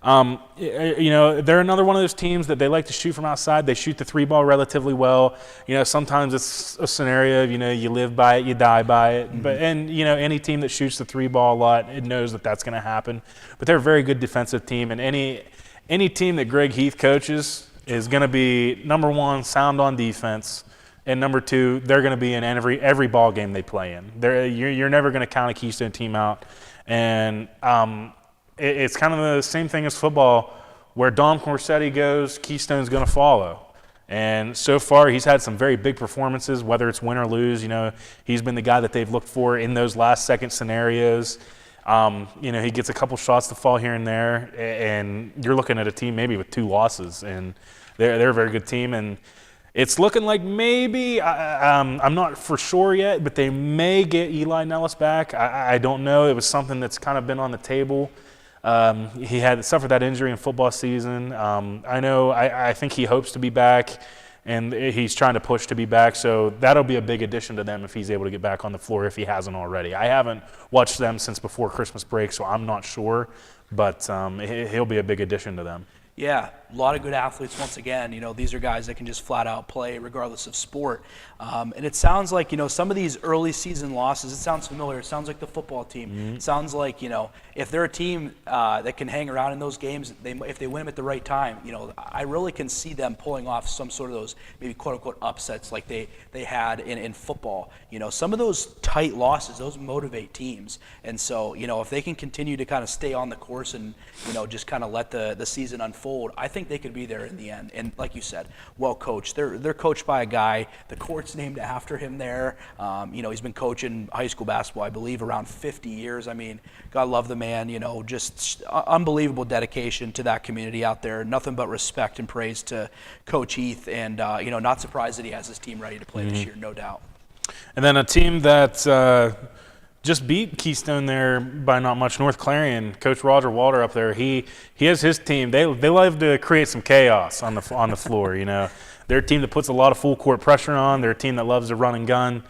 They're another one of those teams that they like to shoot from outside. They shoot the 3 ball relatively well. Sometimes it's a scenario of, you live by it, you die by it. Mm-hmm. But any team that shoots the 3 ball a lot, it knows that that's going to happen. But they're a very good defensive team, and any team that Greg Heath coaches is going to be, number 1, sound on defense, and number 2, they're going to be in every ball game they play in. You're never going to count a Keystone team out. And it's kind of the same thing as football. Where Dom Corsetti goes, Keystone's going to follow. And so far, he's had some very big performances, whether it's win or lose. He's been the guy that they've looked for in those last-second scenarios. He gets a couple shots to fall here and there, and you're looking at a team maybe with 2 losses, and they're a very good team. And it's looking like maybe, I'm not for sure yet, but they may get Eli Nellis back. I don't know. It was something that's kind of been on the table. He had suffered that injury in football season. I think he hopes to be back, and he's trying to push to be back. So that'll be a big addition to them if he's able to get back on the floor, if he hasn't already. I haven't watched them since before Christmas break, so I'm not sure, but he'll be a big addition to them. Yeah, a lot of good athletes. Once again, these are guys that can just flat out play regardless of sport. And it sounds like, some of these early season losses, it sounds familiar. It sounds like the football team. It sounds like, if they're a team that can hang around in those games, if they win them at the right time, I really can see them pulling off some sort of those maybe quote unquote upsets like they had in football. Some of those tight losses, those motivate teams. And so, if they can continue to kind of stay on the course and, just kind of let the season unfold, I think they could be there in the end. And like you said, well coached. They're coached by a guy, the court's named after him there. He's been coaching high school basketball, I believe, around 50 years. I mean, God love the man, just unbelievable dedication to that community out there. Nothing but respect and praise to Coach Heath, and, not surprised that he has his team ready to play this year, no doubt. And then a team that just beat Keystone there by not much, North Clarion. Coach Roger Walter up there, he has his team. They love to create some chaos on the floor. They're a team that puts a lot of full court pressure on. They're a team that loves to run and gun.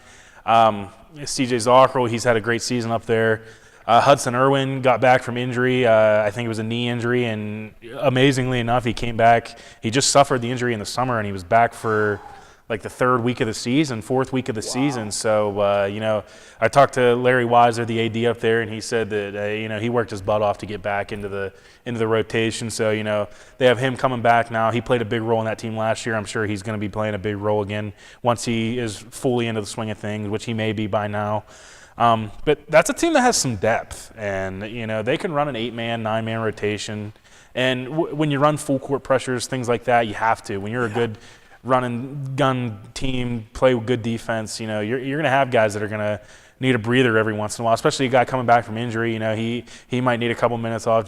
CJ Zockerl, he's had a great season up there. Hudson Irwin got back from injury. I think it was a knee injury, and amazingly enough, he came back. He just suffered the injury in the summer, and he was back for like the fourth week of the season. So, I talked to Larry Weiser, the AD up there, and he said that, he worked his butt off to get back into the rotation. So, they have him coming back now. He played a big role in that team last year. I'm sure he's going to be playing a big role again once he is fully into the swing of things, which he may be by now. But that's a team that has some depth, and, they can run an 8-man, 9-man rotation. And when you run full court pressures, things like that, you have to. When you're a good run and gun team, play with good defense, you're going to have guys that are going to need a breather every once in a while, especially a guy coming back from injury. He might need a couple minutes off,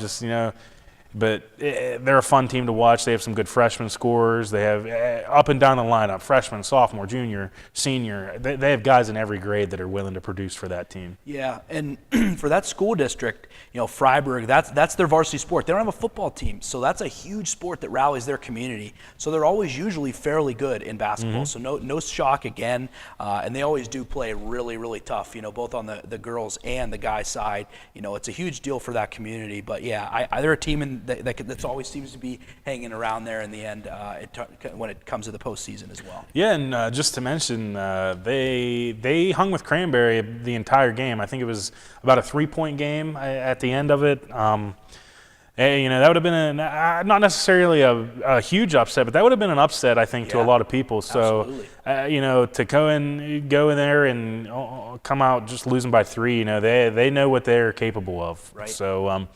but they're a fun team to watch. They have some good freshman scorers. They have up and down the lineup, freshman, sophomore, junior, senior. They have guys in every grade that are willing to produce for that team. Yeah, and for that school district, Freiburg, that's their varsity sport. They don't have a football team, so that's a huge sport that rallies their community. So they're always usually fairly good in basketball. So no shock again, and they always do play really, really tough, both on the girls and the guys side. It's a huge deal for that community. But yeah, they're a team that's always seems to be hanging around there in the end when it comes to the postseason as well. Yeah, and just to mention, they hung with Cranberry the entire game. I think it was about a 3-point game at the end of it. That would have been not necessarily a huge upset, but that would have been an upset, I think, to a lot of people. So, to go in there and come out just losing by 3, they know what they're capable of. Right. So,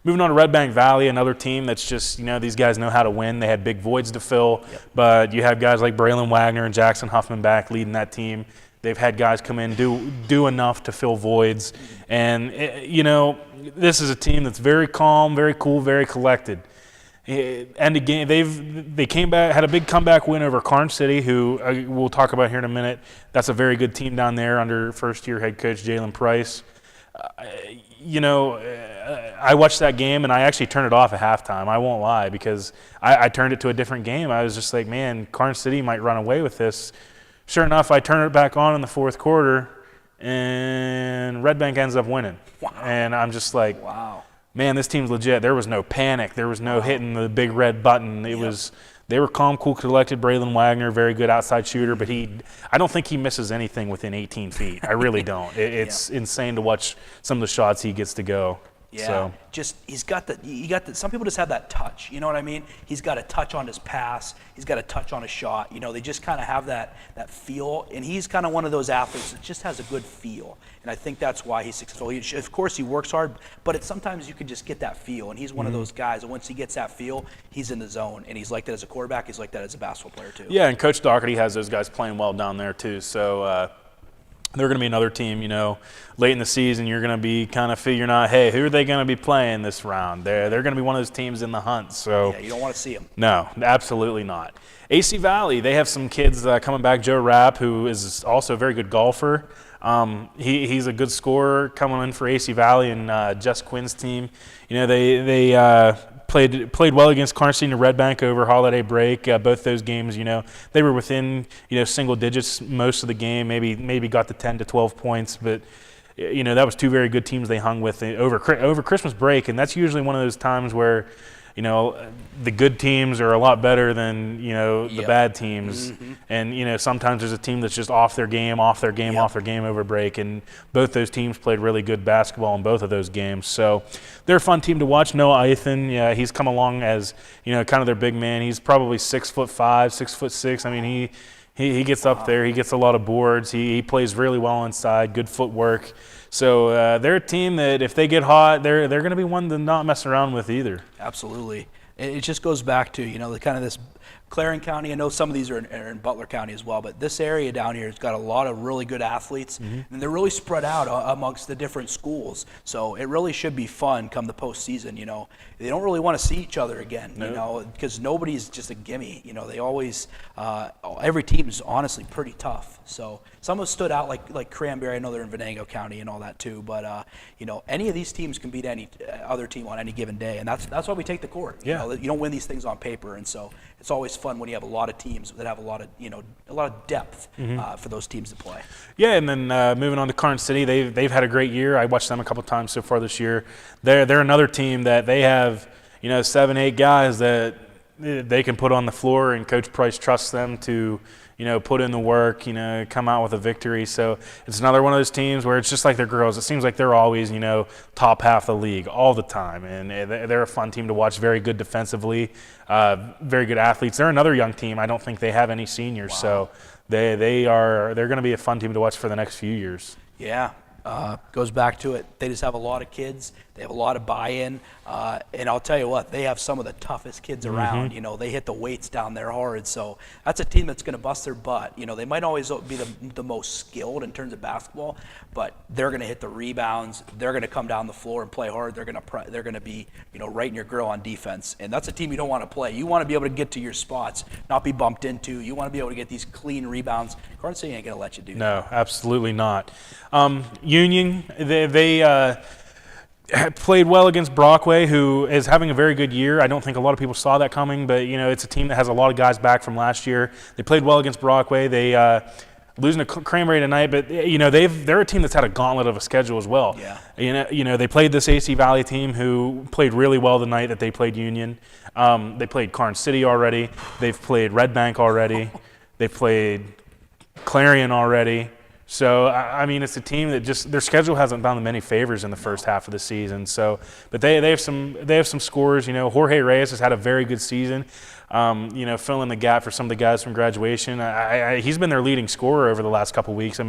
moving on to Redbank Valley, another team that's just, these guys know how to win. They had big voids to fill, but you have guys like Braylon Wagner and Jackson Huffman back leading that team. They've had guys come in, do enough to fill voids. And, this is a team that's very calm, very cool, very collected. And again, they came back, had a big comeback win over Karn City, who we'll talk about here in a minute. That's a very good team down there under first-year head coach Jalen Price. I watched that game, and I actually turned it off at halftime. I won't lie, because I turned it to a different game. I was just like, man, Karn City might run away with this. Sure enough, I turned it back on in the fourth quarter, and Redbank ends up winning. Wow. And I'm just like, wow, man, this team's legit. There was no panic. There was no hitting the big red button. They were calm, cool, collected. Braylon Wagner, very good outside shooter, but I don't think he misses anything within 18 feet. I really don't. It's insane to watch some of the shots he gets to go. Yeah, so. Just you got the. Some people just have that touch. You know what I mean? He's got a touch on his pass. He's got a touch on his shot. They just kind of have that feel. And he's kind of one of those athletes that just has a good feel. And I think that's why he's successful. Of course, he works hard, but sometimes you can just get that feel. And he's one of those guys that once he gets that feel, he's in the zone. And he's like that as a quarterback. He's like that as a basketball player too. Yeah, and Coach Doherty has those guys playing well down there too. So. They're going to be another team, late in the season, you're going to be kind of figuring out, hey, who are they going to be playing this round? They're going to be one of those teams in the hunt. So yeah, you don't want to see them. No, absolutely not. AC Valley, they have some kids coming back. Joe Rapp, who is also a very good golfer. He's a good scorer coming in for AC Valley and Jess Quinn's team. They played well against Carnegie and Redbank over holiday break. Both those games, they were within, single digits most of the game, maybe got to 10 to 12 points, but that was two very good teams they hung with over Christmas break, and that's usually one of those times where the good teams are a lot better than, the bad teams. Mm-hmm. And, sometimes there's a team that's just off their game over break. And both those teams played really good basketball in both of those games. So they're a fun team to watch. Noah Eithen, he's come along as, kind of their big man. He's probably 6'5", 6'6". I mean, he gets up there. He gets a lot of boards. He plays really well inside, good footwork. So they're a team that if they get hot, they're going to be one to not mess around with either. Absolutely. It just goes back to, the kind of this Clarion County. I know some of these are in Butler County as well, but this area down here has got a lot of really good athletes, and they're really spread out amongst the different schools. So it really should be fun come the postseason. They don't really want to see each other again, because nobody's just a gimme. They always, every team is honestly pretty tough. So some have stood out like Cranberry. I know they're in Venango County and all that too, but any of these teams can beat any other team on any given day, and that's why we take the court. Yeah. You don't win these things on paper, and so it's always fun when you have a lot of teams that have a lot of depth for those teams to play. Yeah, and then moving on to Karn City, they've had a great year. I watched them a couple times so far this year. They're another team that they have 7-8 guys that they can put on the floor, and Coach Price trusts them to put in the work, come out with a victory. So it's another one of those teams where it's just like their girls. It seems like they're always, top half of the league all the time. And they're a fun team to watch, very good defensively, very good athletes. They're another young team. I don't think they have any seniors. Wow. So they're going to be a fun team to watch for the next few years. Yeah. Goes back to it. They just have a lot of kids. They have a lot of buy-in. And I'll tell you what, they have some of the toughest kids around. They hit the weights down there hard. So that's a team that's going to bust their butt. They might always be the most skilled in terms of basketball, but they're going to hit the rebounds. They're going to come down the floor and play hard. They're going to be, right in your grill on defense. And that's a team you don't want to play. You want to be able to get to your spots, not be bumped into. You want to be able to get these clean rebounds. Karn City ain't going to let you do that. No, absolutely not. Union, they played well against Brockway, who is having a very good year. I don't think a lot of people saw that coming, but it's a team that has a lot of guys back from last year. They played well against Brockway. They losing to Cranberry tonight, but they're a team that's had a gauntlet of a schedule as well. Yeah. They played this AC Valley team who played really well the night that they played Union. They played Karn City already. They've played Redbank already. They've played Clarion already. So, it's a team that just their schedule hasn't done them many favors in the first half of the season. So, but they have some scores. Jorge Reyes has had a very good season. Filling the gap for some of the guys from graduation. He's been their leading scorer over the last couple weeks.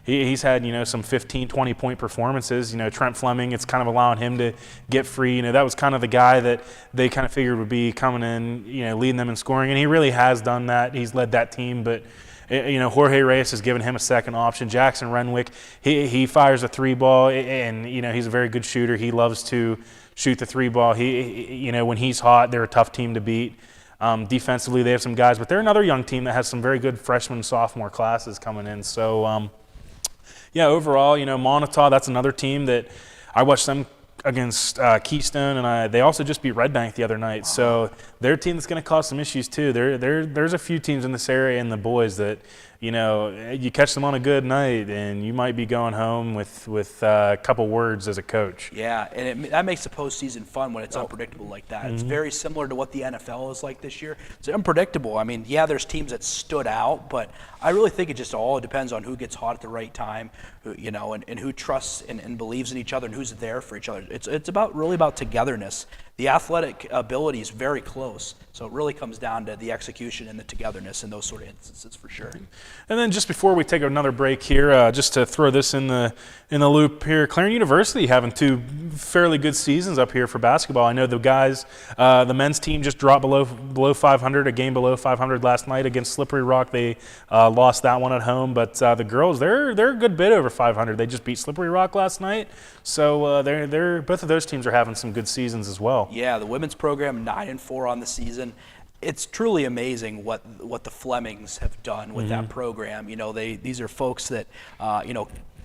He's had some 15, 20-point performances. Trent Fleming, it's kind of allowing him to get free. That was kind of the guy that they kind of figured would be coming in, leading them in scoring, and he really has done that. He's led that team, but. Jorge Reyes has given him a second option. Jackson Renwick, he fires a three ball, and he's a very good shooter. He loves to shoot the three ball. When he's hot, they're a tough team to beat. Defensively, they have some guys, but they're another young team that has some very good freshman, sophomore classes coming in. So, overall, Montauk, that's another team that I watched them against Keystone, and they also just beat Redbank the other night. So they're a team that's going to cause some issues too. There's a few teams in this area and the boys that you catch them on a good night and you might be going home with a couple words as a coach. Yeah, and that makes the postseason fun when it's unpredictable like that. It's very similar to what the NFL is like this year. It's unpredictable. There's teams that stood out, but I really think it just all depends on who gets hot at the right time, and who trusts and believes in each other and who's there for each other. It's really about togetherness. The athletic ability is very close, so it really comes down to the execution and the togetherness in those sort of instances for sure. And then just before we take another break here, just to throw this in the loop here, Clarion University having two fairly good seasons up here for basketball. I know the guys, the men's team just dropped below 500, a game below 500 last night against Slippery Rock. They lost that one at home, but the girls, they're a good bit over 500. They just beat Slippery Rock last night, so they're both of those teams are having some good seasons as well. Yeah, the women's program 9-4 on the season. It's truly amazing what the Flemings have done with that program. These are folks that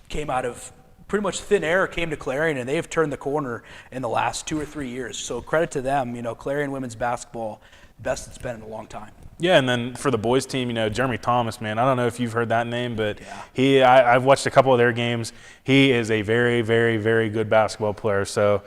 came out of pretty much thin air, came to Clarion, and they have turned the corner in the last 2 or 3 years. So credit to them. Clarion women's basketball, best it's been in a long time. Yeah, and then for the boys team, Jeremy Thomas, man, I don't know if you've heard that name, but I've watched a couple of their games. He is a very, very, very good basketball player. So,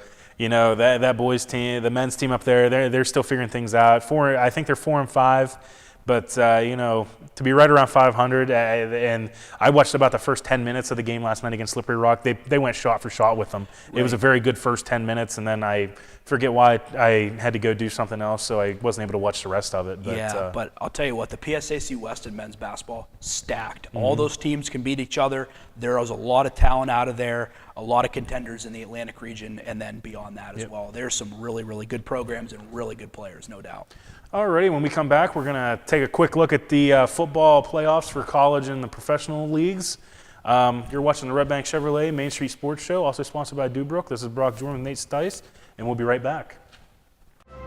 that boys team, the men's team up there, they're still figuring things out. I think they're 4-5. But, to be right around 500, and I watched about the first 10 minutes of the game last night against Slippery Rock. They went shot for shot with them. Right. It was a very good first 10 minutes, and then I forget why I had to go do something else, so I wasn't able to watch the rest of it. But, but I'll tell you what, the PSAC West in men's basketball, stacked. All those teams can beat each other. There is a lot of talent out of there, a lot of contenders in the Atlantic region, and then beyond that as well. There's some really, really good programs and really good players, no doubt. Alrighty, when we come back, we're going to take a quick look at the football playoffs for college and the professional leagues. You're watching the Redbank Chevrolet Main Street Sports Show, also sponsored by Dubrook. This is Brock Jordan with Nate Steis, and we'll be right back.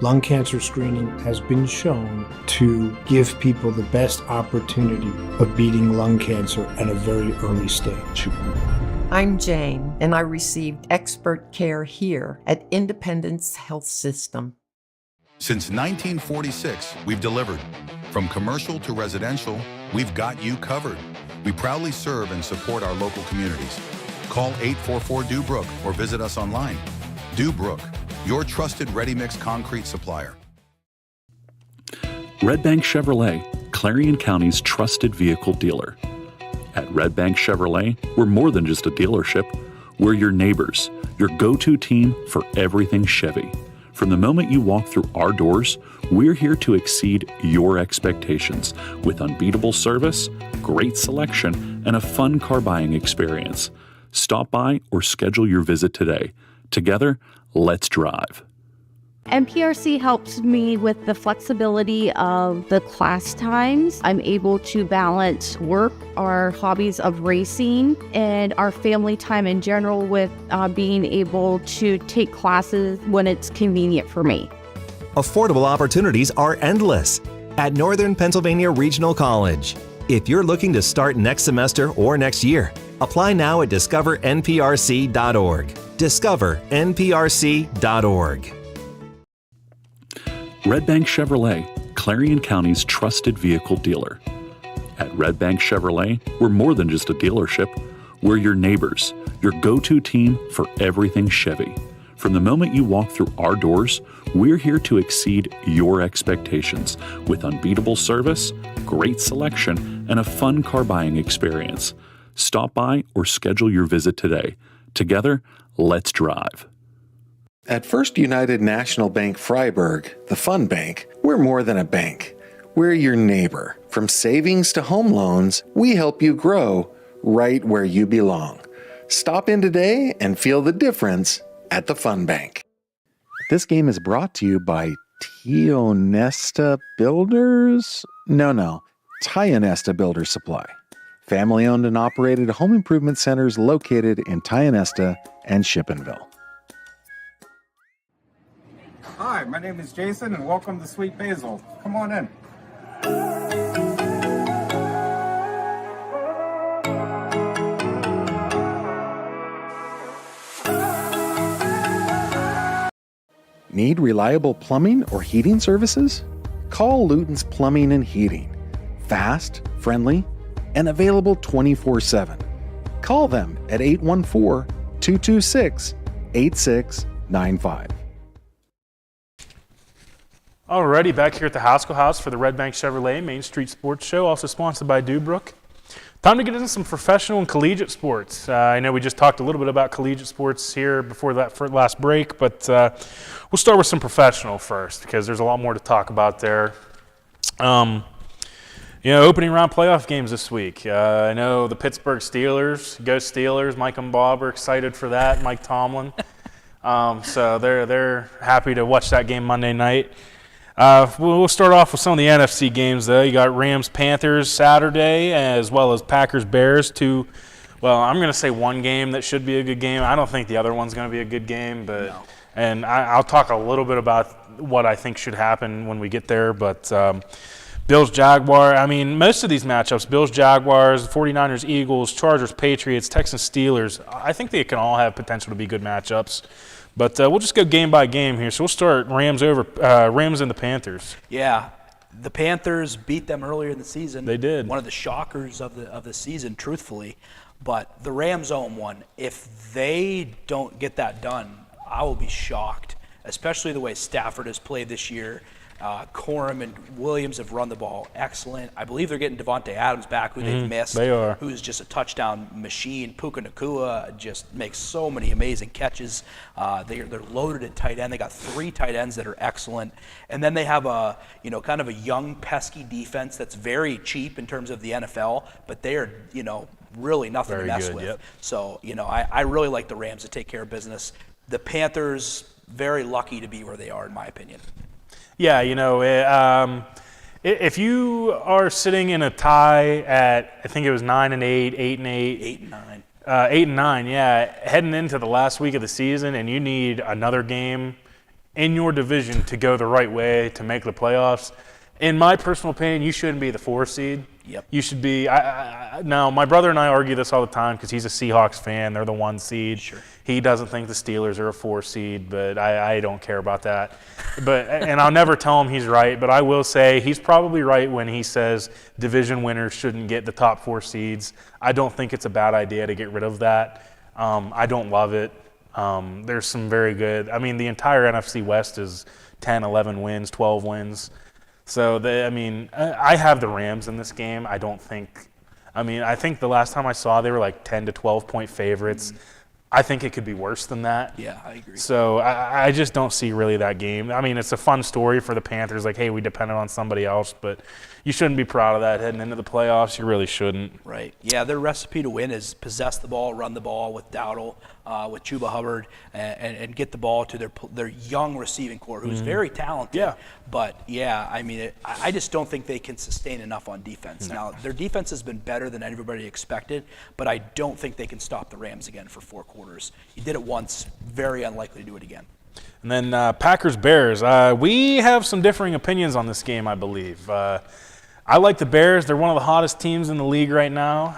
Lung cancer screening has been shown to give people the best opportunity of beating lung cancer at a very early stage. I'm Jane, and I received expert care here at Independence Health System. Since 1946, we've delivered. From commercial to residential, we've got you covered. We proudly serve and support our local communities. Call 844-DUBROOK or visit us online. Dubrook, your trusted ready-mix concrete supplier. Redbank Chevrolet, Clarion County's trusted vehicle dealer. At Redbank Chevrolet, we're more than just a dealership. We're your neighbors, your go-to team for everything Chevy. From the moment you walk through our doors, we're here to exceed your expectations with unbeatable service, great selection, and a fun car buying experience. Stop by or schedule your visit today. Together, let's drive. MPRC helps me with the flexibility of the class times. I'm able to balance work, our hobbies of racing, and our family time in general with being able to take classes when it's convenient for me. Affordable opportunities are endless at Northern Pennsylvania Regional College. If you're looking to start next semester or next year, apply now at discovernprc.org. discovernprc.org. Redbank Chevrolet, Clarion County's trusted vehicle dealer. At Redbank Chevrolet, we're more than just a dealership. We're your neighbors, your go-to team for everything Chevy. From the moment you walk through our doors, we're here to exceed your expectations with unbeatable service, great selection, and a fun car buying experience. Stop by or schedule your visit today. Together, let's drive. At First United National Bank Freiburg, the Fun Bank, we're more than a bank. We're your neighbor. From savings to home loans, we help you grow right where you belong. Stop in today and feel the difference at the Fun Bank. This game is brought to you by Tionesta Builders? No, Tionesta Builder Supply. Family-owned and operated home improvement centers located in Tionesta and Shippenville. Hi, my name is Jason, and welcome to Sweet Basil. Come on in. Need reliable plumbing or heating services? Call Luton's Plumbing and Heating. Fast, friendly, and available 24/7. Call them at 814-226-8695. Alrighty, back here at the Haskell House for the Redbank Chevrolet Main Street Sports Show, also sponsored by Dubrook. Time to get into some professional and collegiate sports. I know we just talked a little bit about collegiate sports here before that last break, but we'll start with some professional first because there's a lot more to talk about there. Opening round playoff games this week. I know the Pittsburgh Steelers, go Steelers. Mike and Bob are excited for that. Mike Tomlin, so they're happy to watch that game Monday night. We'll start off with some of the NFC games, though. You got Rams-Panthers Saturday, as well as Packers-Bears. I'm going to say one game that should be a good game. I don't think the other one's going to be a good game, but no. And I'll talk a little bit about what I think should happen when we get there. But Bills-Jaguars, most of these matchups, Bills-Jaguars, 49ers-Eagles, Chargers-Patriots, Texans-Steelers, I think they can all have potential to be good matchups. But we'll just go game by game here. So we'll start Rams and the Panthers. Yeah, the Panthers beat them earlier in the season. They did. One of the shockers of the season, truthfully. But the Rams own one. If they don't get that done, I will be shocked, especially the way Stafford has played this year. Corum and Williams have run the ball excellent. I believe they're getting Devontae Adams back, who they've missed. They are. Who's just a touchdown machine. Puka Nacua just makes so many amazing catches. They're loaded at tight end. They got 3 tight ends that are excellent. And then they have a, kind of a young, pesky defense that's very cheap in terms of the NFL, but they are, really nothing to mess with. Yep. So, I really like the Rams to take care of business. The Panthers, very lucky to be where they are, in my opinion. Yeah, if you are sitting in a tie at, I think it was 9-8, 8-8, 8-9, 8-9, yeah, heading into the last week of the season, and you need another game in your division to go the right way to make the playoffs. In my personal opinion, you shouldn't be the 4 seed. Yep. You should be. Now, my brother and I argue this all the time because he's a Seahawks fan. They're the 1 seed. Sure. He doesn't think the Steelers are a 4 seed, but I don't care about that. And I'll never tell him he's right, but I will say he's probably right when he says division winners shouldn't get the top 4 seeds. I don't think it's a bad idea to get rid of that. I don't love it. There's some very good. I mean, the entire NFC West is 10, 11 wins, 12 wins. So, I have the Rams in this game. I think the last time I saw they were like 10 to 12 point favorites. I think it could be worse than that. Yeah, I agree. So I just don't see really that game. I mean, it's a fun story for the Panthers, like, hey, we depended on somebody else, but you shouldn't be proud of that heading into the playoffs. You really shouldn't. Right. Yeah, their recipe to win is possess the ball, run the ball with Dowdle, with Chuba Hubbard, and get the ball to their young receiving core, who's very talented. Yeah. But, yeah, I just don't think they can sustain enough on defense. No. Now, their defense has been better than everybody expected, but I don't think they can stop the Rams again for 4 quarters. You did it once, very unlikely to do it again. And then Packers-Bears. We have some differing opinions on this game, I believe. I like the Bears. They're one of the hottest teams in the league right now.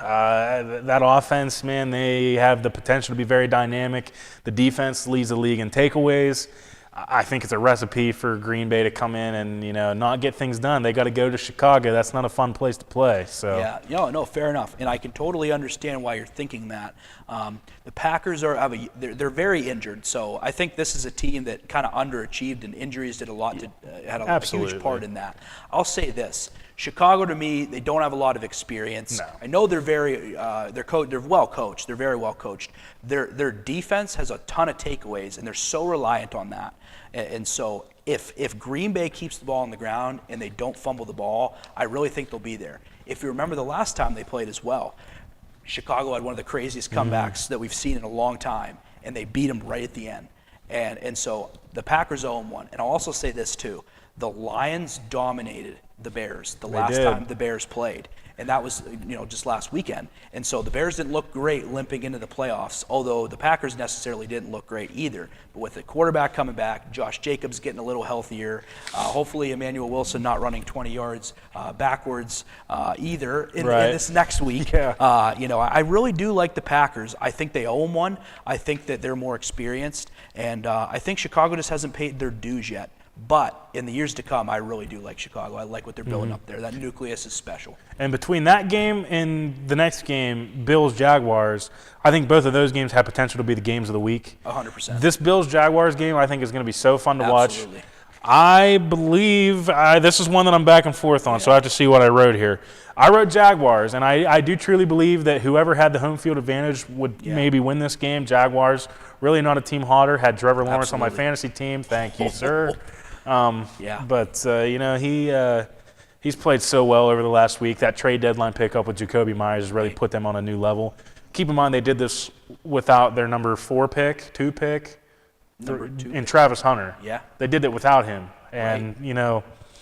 That offense, man, they have the potential to be very dynamic. The defense leads the league in takeaways. I think it's a recipe for Green Bay to come in and, not get things done. They got to go to Chicago. That's not a fun place to play. So Yeah, no, fair enough. And I can totally understand why you're thinking that. The Packers they're very injured. So I think this is a team that kind of underachieved, and injuries did had a huge part in that. I'll say this. Chicago, to me, they don't have a lot of experience. No. I know they're they're well coached. They're very well coached. Their defense has a ton of takeaways, and they're so reliant on that. And so if Green Bay keeps the ball on the ground and they don't fumble the ball, I really think they'll be there. If you remember the last time they played as well, Chicago had one of the craziest comebacks that we've seen in a long time, and they beat them right at the end. And so the Packers own one. And I'll also say this too. The Lions dominated the Bears the last time the Bears played. And that was, just last weekend. And so the Bears didn't look great limping into the playoffs, although the Packers necessarily didn't look great either. But with the quarterback coming back, Josh Jacobs getting a little healthier, hopefully Emmanuel Wilson not running 20 yards backwards either in this next week. I really do like the Packers. I think they own one. I think that they're more experienced. And I think Chicago just hasn't paid their dues yet. But in the years to come, I really do like Chicago. I like what they're building up there. That nucleus is special. And between that game and the next game, Bills-Jaguars, I think both of those games have potential to be the games of the week. 100%. This Bills-Jaguars game, I think, is going to be so fun to Absolutely. watch. I believe this is one that I'm back and forth on, so I have to see what I wrote here. I wrote Jaguars, and I do truly believe that whoever had the home field advantage would maybe win this game. Jaguars, really not a team hotter. Had Trevor Lawrence on my fantasy team. Thank you, sir. But he's played so well over the last week. That trade deadline pickup with Jacoby Myers has really put them on a new level. Keep in mind they did this without their number 2 pick, and Travis Hunter. Yeah, they did it without him, and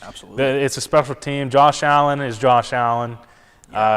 absolutely, it's a special team. Josh Allen is Josh Allen.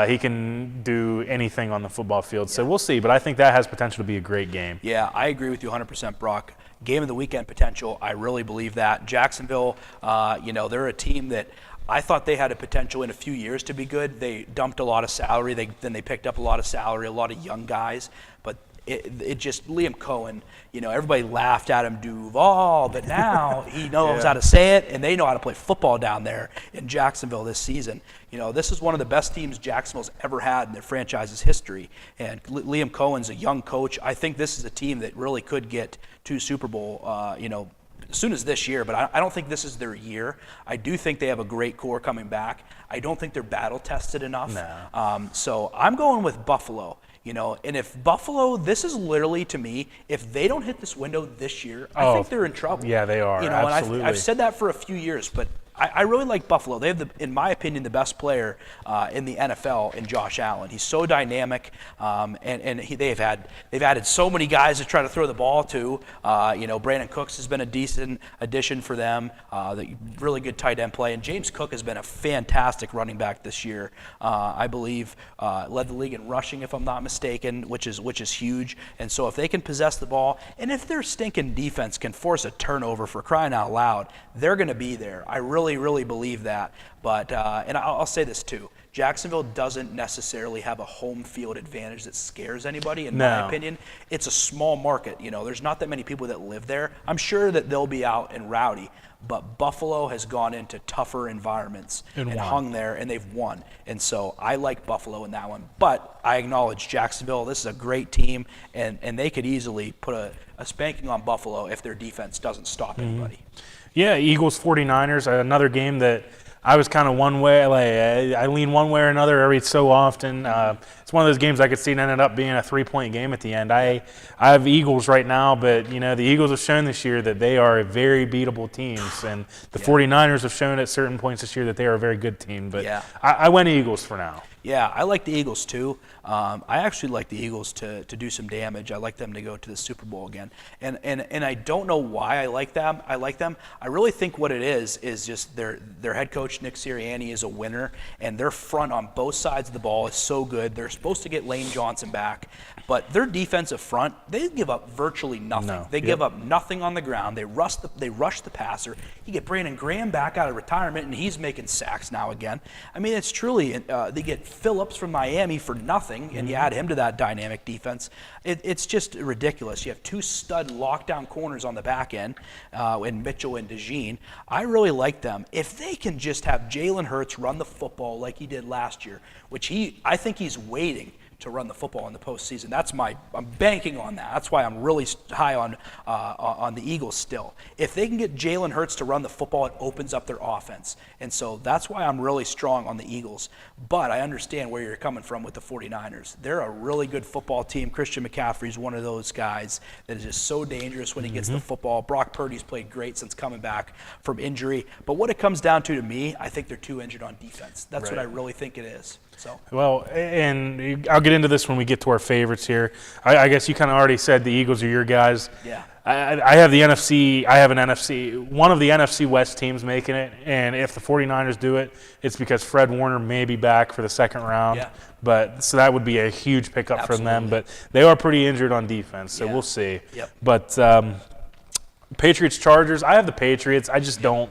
He can do anything on the football field, so we'll see. But I think that has potential to be a great game. Yeah, I agree with you 100%, Brock. Game of the weekend potential, I really believe that. Jacksonville, they're a team that I thought they had a potential in a few years to be good. They dumped a lot of salary. Then they picked up a lot of salary, a lot of young guys. But it just Liam Cohen, everybody laughed at him, Duval, but now he knows how to say it, and they know how to play football down there in Jacksonville this season. This is one of the best teams Jacksonville's ever had in their franchise's history, and Liam Cohen's a young coach. I think this is a team that really could get to Super Bowl, as soon as this year, but I don't think this is their year. I do think they have a great core coming back. I don't think they're battle tested enough. No. So I'm going with Buffalo. And if Buffalo, this is literally, to me, if they don't hit this window this year, I think they're in trouble. Yeah, they are. Absolutely. And I've said that for a few years, but I really like Buffalo. They have, in my opinion, the best player in the NFL in Josh Allen. He's so dynamic, and they've added so many guys to try to throw the ball to. Brandon Cooks has been a decent addition for them. The really good tight end play, and James Cook has been a fantastic running back this year. I believe led the league in rushing, if I'm not mistaken, which is huge. And so if they can possess the ball, and if their stinking defense can force a turnover, for crying out loud, they're going to be there. I really believe that. But and I'll say this too. Jacksonville doesn't necessarily have a home field advantage that scares anybody, in my opinion. It's a small market. There's not that many people that live there. I'm sure that they'll be out and rowdy, but Buffalo has gone into tougher environments and hung there, and they've won. And so I like Buffalo in that one. But I acknowledge Jacksonville. This is a great team, and they could easily put a spanking on Buffalo if their defense doesn't stop anybody. Yeah, Eagles 49ers, another game that I was kind of one way. I lean one way or another every so often. It's one of those games I could see it ended up being a 3-point game at the end. I have Eagles right now, but the Eagles have shown this year that they are a very beatable team, and the 49ers have shown at certain points this year that they are a very good team. But I went Eagles for now. Yeah, I like the Eagles too. I actually like the Eagles to do some damage. I like them to go to the Super Bowl again. And I don't know why I like them. I really think what it is just their head coach, Nick Sirianni, is a winner, and their front on both sides of the ball is so good. They're supposed to get Lane Johnson back, but their defensive front, they give up virtually nothing. They give up nothing on the ground. They rush the passer. You get Brandon Graham back out of retirement, and he's making sacks now again. I mean, it's truly, they get Phillips from Miami for nothing, and you add him to that dynamic defense. It's just ridiculous. You have two stud lockdown corners on the back end, in Mitchell and DeJean. I really like them. If they can just have Jalen Hurts run the football like he did last year, which I think he's waiting to run the football in the postseason. I'm banking on that. That's why I'm really high on the Eagles still. If they can get Jalen Hurts to run the football, it opens up their offense. And so that's why I'm really strong on the Eagles. But I understand where you're coming from with the 49ers. They're a really good football team. Christian McCaffrey's one of those guys that is just so dangerous when he gets the football. Brock Purdy's played great since coming back from injury. But what it comes down to me, I think they're too injured on defense. That's what I really think it is. So. Well, and I'll get into this when we get to our favorites here. I guess you kind of already said the Eagles are your guys. Yeah. I have the NFC. I have one of the NFC West teams making it, and if the 49ers do it, it's because Fred Warner may be back for the second round. Yeah. But so that would be a huge pickup from them. But they are pretty injured on defense, so we'll see. Yep. But Patriots Chargers. I have the Patriots. I just don't.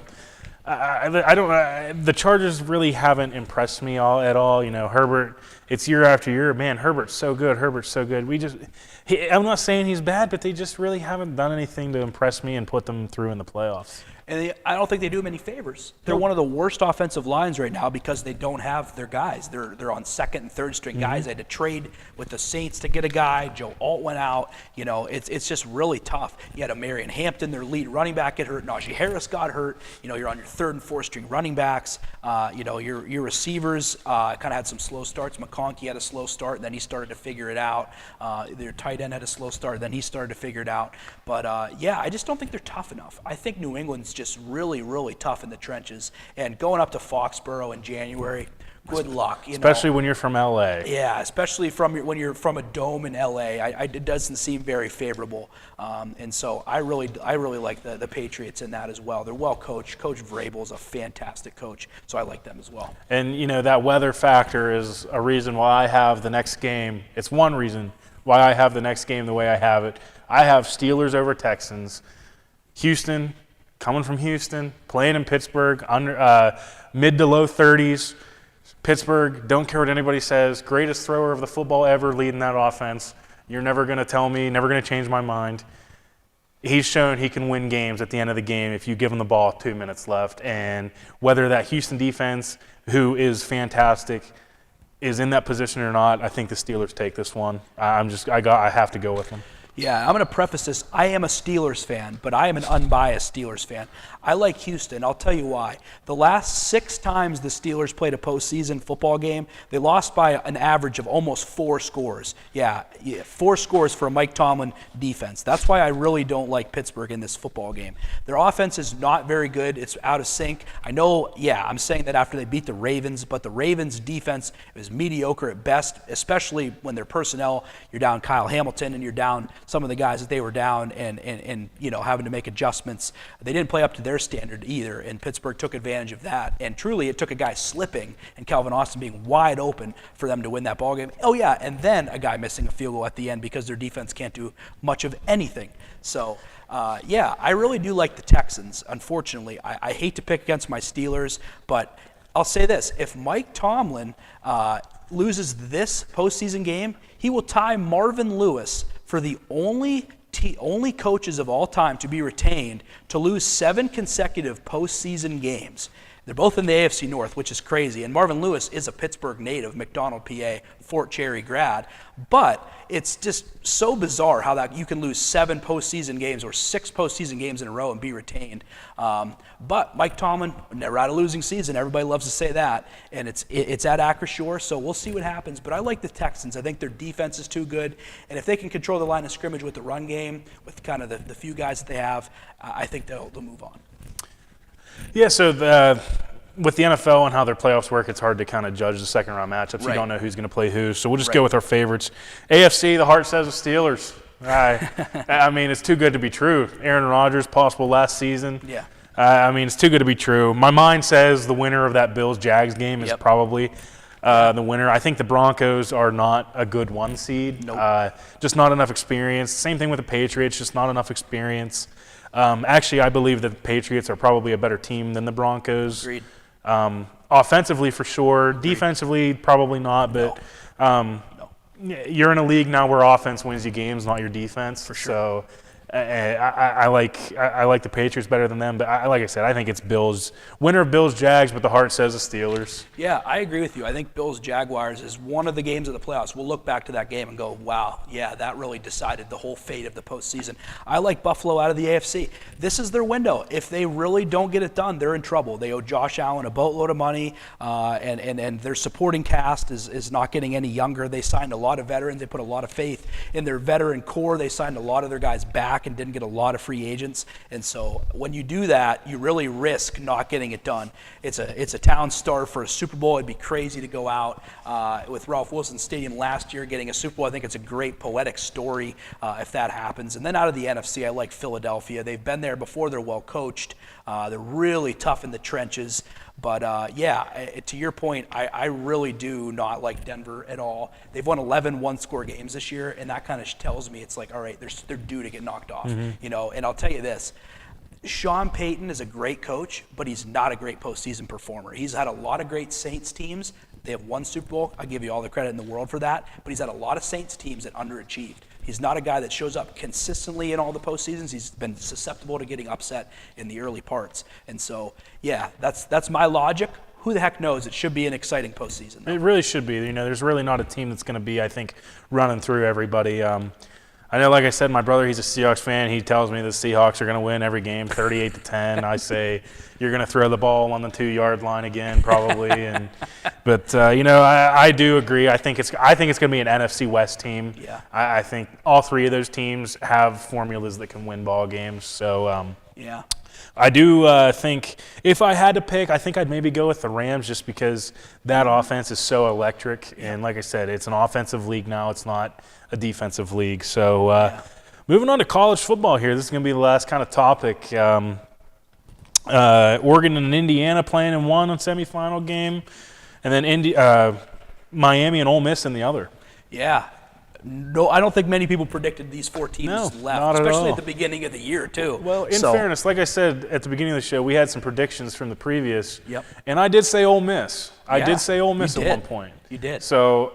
I don't. The Chargers really haven't impressed me at all. Herbert. It's year after year. Man, Herbert's so good. I'm not saying he's bad, but they just really haven't done anything to impress me and put them through in the playoffs. And I don't think they do him any favors. They're one of the worst offensive lines right now because they don't have their guys. They're on second and third string guys. They had to trade with the Saints to get a guy. Joe Alt went out. It's just really tough. You had a Marion Hampton, their lead running back, get hurt. Najee Harris got hurt. You're on your third and fourth string running backs. Your receivers kind of had some slow starts. McConkey had a slow start, and then he started to figure it out. Their tight end had a slow start, then he started to figure it out. But I just don't think they're tough enough. I think New England's just really, really tough in the trenches. And going up to Foxborough in January, good luck. Especially when you're from LA. Yeah, especially when you're from a dome in LA. It doesn't seem very favorable. And so I really like the Patriots in that as well. They're well coached. Coach Vrabel's a fantastic coach, so I like them as well. And that weather factor is a reason why I have the next game. It's one reason why I have the next game the way I have it. I have Steelers over Texans. Houston. Coming from Houston, playing in Pittsburgh, under mid to low 30s. Pittsburgh, don't care what anybody says, greatest thrower of the football ever leading that offense. You're never going to tell me, never going to change my mind. He's shown he can win games at the end of the game if you give him the ball 2 minutes left. And whether that Houston defense, who is fantastic, is in that position or not, I think the Steelers take this one. I have to go with them. Yeah, I'm going to preface this. I am a Steelers fan, but I am an unbiased Steelers fan. I like Houston. I'll tell you why. The last 6 times the Steelers played a postseason football game, they lost by an average of almost 4 scores. Yeah, 4 scores for a Mike Tomlin defense. That's why I really don't like Pittsburgh in this football game. Their offense is not very good. It's out of sync. I know, I'm saying that after they beat the Ravens, but the Ravens defense is mediocre at best, especially when their personnel, you're down Kyle Hamilton and you're down some of the guys that they were down and having to make adjustments. They didn't play up to their standard either, and Pittsburgh took advantage of that. And truly, it took a guy slipping and Calvin Austin being wide open for them to win that ball game. Oh yeah, and then a guy missing a field goal at the end because their defense can't do much of anything. So I really do like the Texans. Unfortunately, I hate to pick against my Steelers, but I'll say this: if Mike Tomlin loses this postseason game, he will tie Marvin Lewis for the only coaches of all time to be retained to lose 7 consecutive postseason games. They're both in the AFC North, which is crazy. And Marvin Lewis is a Pittsburgh native, McDonald, PA, Fort Cherry grad. But it's just so bizarre how that you can lose 7 postseason games or 6 postseason games in a row and be retained. But Mike Tomlin, never had a losing season. Everybody loves to say that. And it's at Acrisure, so we'll see what happens. But I like the Texans. I think their defense is too good. And if they can control the line of scrimmage with the run game, with kind of the few guys that they have, I think they'll move on. Yeah, so with the NFL and how their playoffs work, it's hard to kind of judge the second-round matchups. Right. You don't know who's going to play who. So we'll just go with our favorites. AFC, the heart says the Steelers. I mean, it's too good to be true. Aaron Rodgers, possible last season. Yeah. I mean, it's too good to be true. My mind says the winner of that Bills-Jags game is probably the winner. I think the Broncos are not a good 1 seed. Nope. Just not enough experience. Same thing with the Patriots, just not enough experience. Actually, I believe that the Patriots are probably a better team than the Broncos. Agreed. Offensively, for sure. Agreed. Defensively, probably not. But you're in a league now where offense wins you games, not your defense. For sure. So I like the Patriots better than them. But like I said, I think it's Bills. Winner of Bills-Jags, but the heart says the Steelers. Yeah, I agree with you. I think Bills-Jaguars is one of the games of the playoffs. We'll look back to that game and go, wow, yeah, that really decided the whole fate of the postseason. I like Buffalo out of the AFC. This is their window. If they really don't get it done, they're in trouble. They owe Josh Allen a boatload of money, and their supporting cast is not getting any younger. They signed a lot of veterans. They put a lot of faith in their veteran core. They signed a lot of their guys back and didn't get a lot of free agents. And so when you do that, you really risk not getting it done. It's a town star for a Super Bowl. It'd be crazy to go out with Ralph Wilson Stadium last year getting a Super Bowl. I think it's a great poetic story if that happens. And then out of the NFC, I like Philadelphia. They've been there before. They're well coached. They're really tough in the trenches. But to your point, I really do not like Denver at all. They've won 11 one-score games this year, and that kind of tells me it's like, all right, they're due to get knocked off. Mm-hmm. And I'll tell you this. Sean Payton is a great coach, but he's not a great postseason performer. He's had a lot of great Saints teams. They have won Super Bowl. I give you all the credit in the world for that. But he's had a lot of Saints teams that underachieved. He's not a guy that shows up consistently in all the postseasons. He's been susceptible to getting upset in the early parts. And so, yeah, that's my logic. Who the heck knows? It should be an exciting postseason, though. It really should be. There's really not a team that's going to be, I think, running through everybody. I know, like I said, my brother, he's a Seahawks fan. He tells me the Seahawks are going to win every game, 38-10. I say you're going to throw the ball on the 2-yard line again, probably. But I do agree. I think it's going to be an NFC West team. Yeah. I think all 3 of those teams have formulas that can win ball games. So yeah. I do think if I had to pick, I think I'd maybe go with the Rams just because that offense is so electric. And like I said, it's an offensive league now. It's not a defensive league. So moving on to college football here. This is going to be the last kind of topic. Oregon and Indiana playing in one on semifinal game. And then Miami and Ole Miss in the other. Yeah. No, I don't think many people predicted these 4 teams left, not especially at at the beginning of the year, too. Well, in fairness, like I said at the beginning of the show, we had some predictions from the previous. Yep. And I did say Ole Miss. I did say Ole Miss at one point. You did. So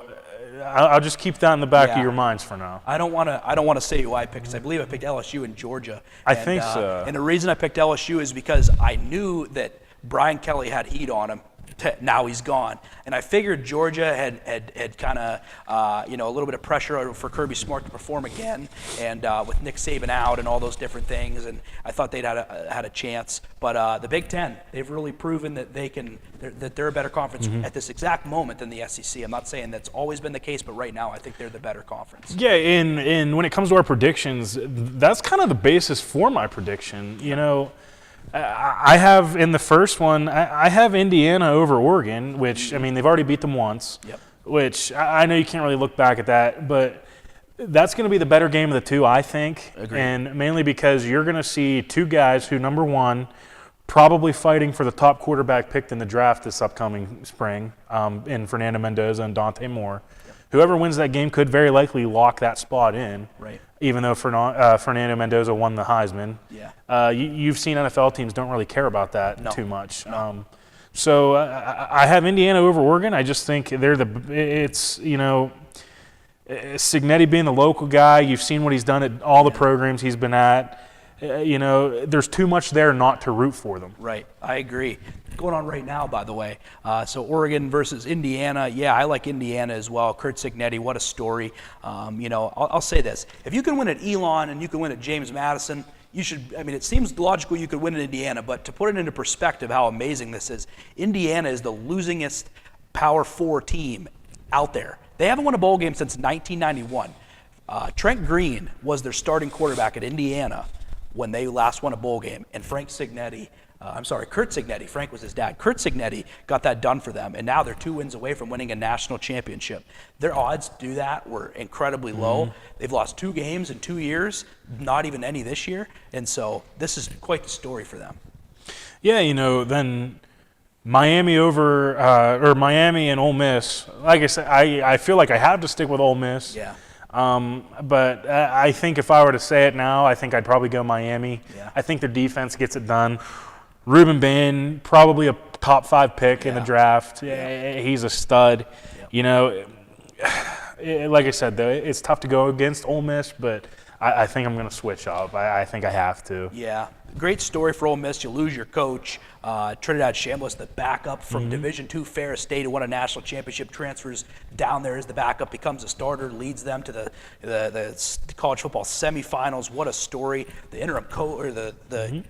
I'll just keep that in the back of Yeah. your minds for now. I don't want to say who I picked, because I believe I picked LSU and Georgia. I think so. And the reason I picked LSU is because I knew that Brian Kelly had heat on him. Now he's gone, and I figured Georgia had kind of a little bit of pressure for Kirby Smart to perform again, and with Nick Saban out and all those different things, and I thought they'd had a chance. But the Big Ten, they've really proven that they're a better conference at this exact moment than the SEC. I'm not saying that's always been the case, but right now I think they're the better conference. Yeah, and when it comes to our predictions, that's kind of the basis for my prediction. I have in the first one, I have Indiana over Oregon, which, I mean, they've already beat them once, which I know you can't really look back at that, but that's going to be the better game of the two, I think. Agreed. And mainly because you're going to see two guys who, number one, probably fighting for the top quarterback picked in the draft this upcoming spring in Fernando Mendoza and Dante Moore. Whoever wins that game could very likely lock that spot in. Right. Even though Fernando Mendoza won the Heisman. Yeah. You've seen NFL teams don't really care about that too much. No. So I have Indiana over Oregon. I just think Cignetti being the local guy, you've seen what he's done at all the programs he's been at. There's too much there not to root for them. Right, I agree. Going on right now, by the way. So Oregon versus Indiana. Yeah, I like Indiana as well. Kurt Cignetti, what a story. I'll say this. If you can win at Elon and you can win at James Madison, you should. I mean, it seems logical you could win at Indiana, but to put it into perspective how amazing this is, Indiana is the losingest Power 4 team out there. They haven't won a bowl game since 1991. Trent Green was their starting quarterback at Indiana when they last won a bowl game, and Kurt Cignetti, Frank was his dad. Kurt Cignetti got that done for them, and now they're 2 wins away from winning a national championship. Their odds to do that were incredibly low. They've lost 2 games in 2 years, not even any this year, and so this is quite the story for them. Yeah, then Miami Miami and Ole Miss. Like I said, I feel like I have to stick with Ole Miss. Yeah. But I think if I were to say it now, I think I'd probably go Miami. Yeah. I think their defense gets it done. Reuben Bain, probably a top 5 pick in the draft. Yeah. He's a stud. Yep. Like I said, though, it's tough to go against Ole Miss, but I think I'm going to switch up. I think I have to. Yeah. Great story for Ole Miss. You lose your coach. Trinidad Chambliss, the backup from Division II Ferris State, who won a national championship, transfers down there as the backup, becomes a starter, leads them to the college football semifinals. What a story! The interim coach, or the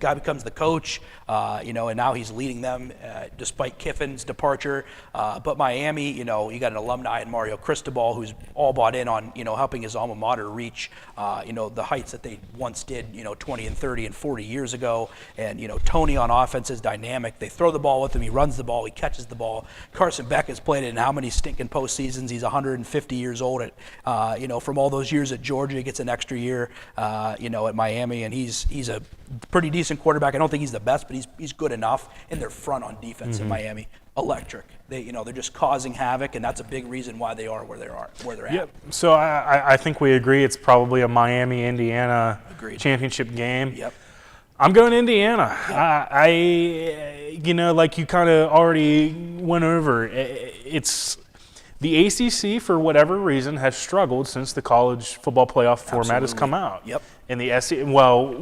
guy becomes the coach, and now he's leading them despite Kiffin's departure. But Miami, you got an alumni in Mario Cristobal who's all bought in on helping his alma mater reach the heights that they once did 20 and 30 and 40 years ago. And Tony on offense is dynamic. They throw the ball with him. He runs the ball. He catches the ball. Carson Beck has played in how many stinking postseasons? He's 150 years old. From all those years at Georgia, he gets an extra year. At Miami, and he's a pretty decent quarterback. I don't think he's the best, but he's good enough. And they're front on defense in Miami. Electric. They're just causing havoc, and that's a big reason why they are where they're at. Yep. So I think we agree it's probably a Miami-Indiana championship game. Yep. I'm going Indiana. Yep. Like you kind of already went over, it's the ACC, for whatever reason, has struggled since the college football playoff format has come out. Yep. And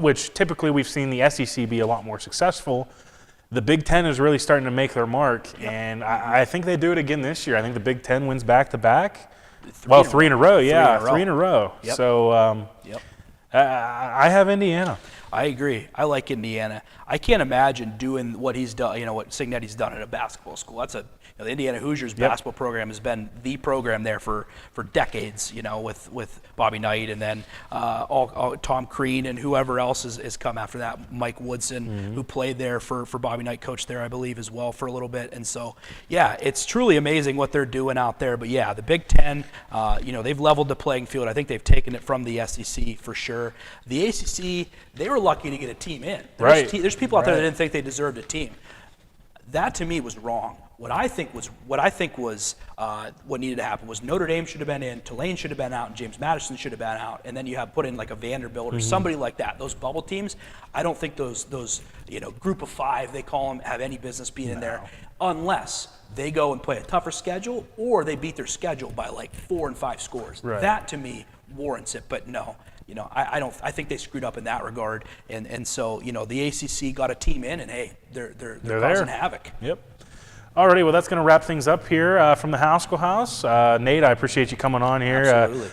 which typically we've seen the SEC be a lot more successful. The Big Ten is really starting to make their mark, and I think they do it again this year. I think the Big Ten wins back-to-back. 3 in a row. Yeah, 3 in a row. Yep. So I have Indiana. I agree. I like Indiana. I can't imagine doing what he's done, what Cignetti's done at a basketball school. That's the Indiana Hoosiers basketball program has been the program there for decades, with Bobby Knight, and then all Tom Crean and whoever else has come after that. Mike Woodson, who played there for Bobby Knight, coached there, I believe, as well for a little bit. And so, yeah, it's truly amazing what they're doing out there. But yeah, the Big Ten, they've leveled the playing field. I think they've taken it from the SEC for sure. The ACC, they were lucky to get a team in. There's people out there that didn't think they deserved a team. That to me was wrong. What I think was what needed to happen was Notre Dame should have been in, Tulane should have been out, and James Madison should have been out, and then you have put in like a Vanderbilt or somebody like that. Those bubble teams, I don't think those group of 5 they call them have any business being in there unless they go and play a tougher schedule or they beat their schedule by like 4 and 5 scores. Right. That to me warrants it, but no. I think they screwed up in that regard, and so the ACC got a team in, and hey, they're causing havoc. Yep. Alrighty, well that's going to wrap things up here from the Haskell House. Nate, I appreciate you coming on here,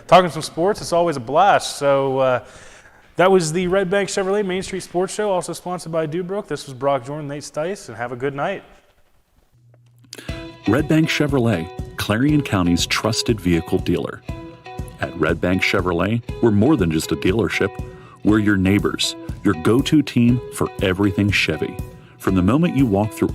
talking some sports. It's always a blast. So that was the Redbank Chevrolet Main Street Sports Show, also sponsored by Dubrook. This was Brock Jordan, Nate Steis, and have a good night. Redbank Chevrolet, Clarion County's trusted vehicle dealer. At Redbank Chevrolet, we're more than just a dealership. We're your neighbors, your go-to team for everything Chevy. From the moment you walk through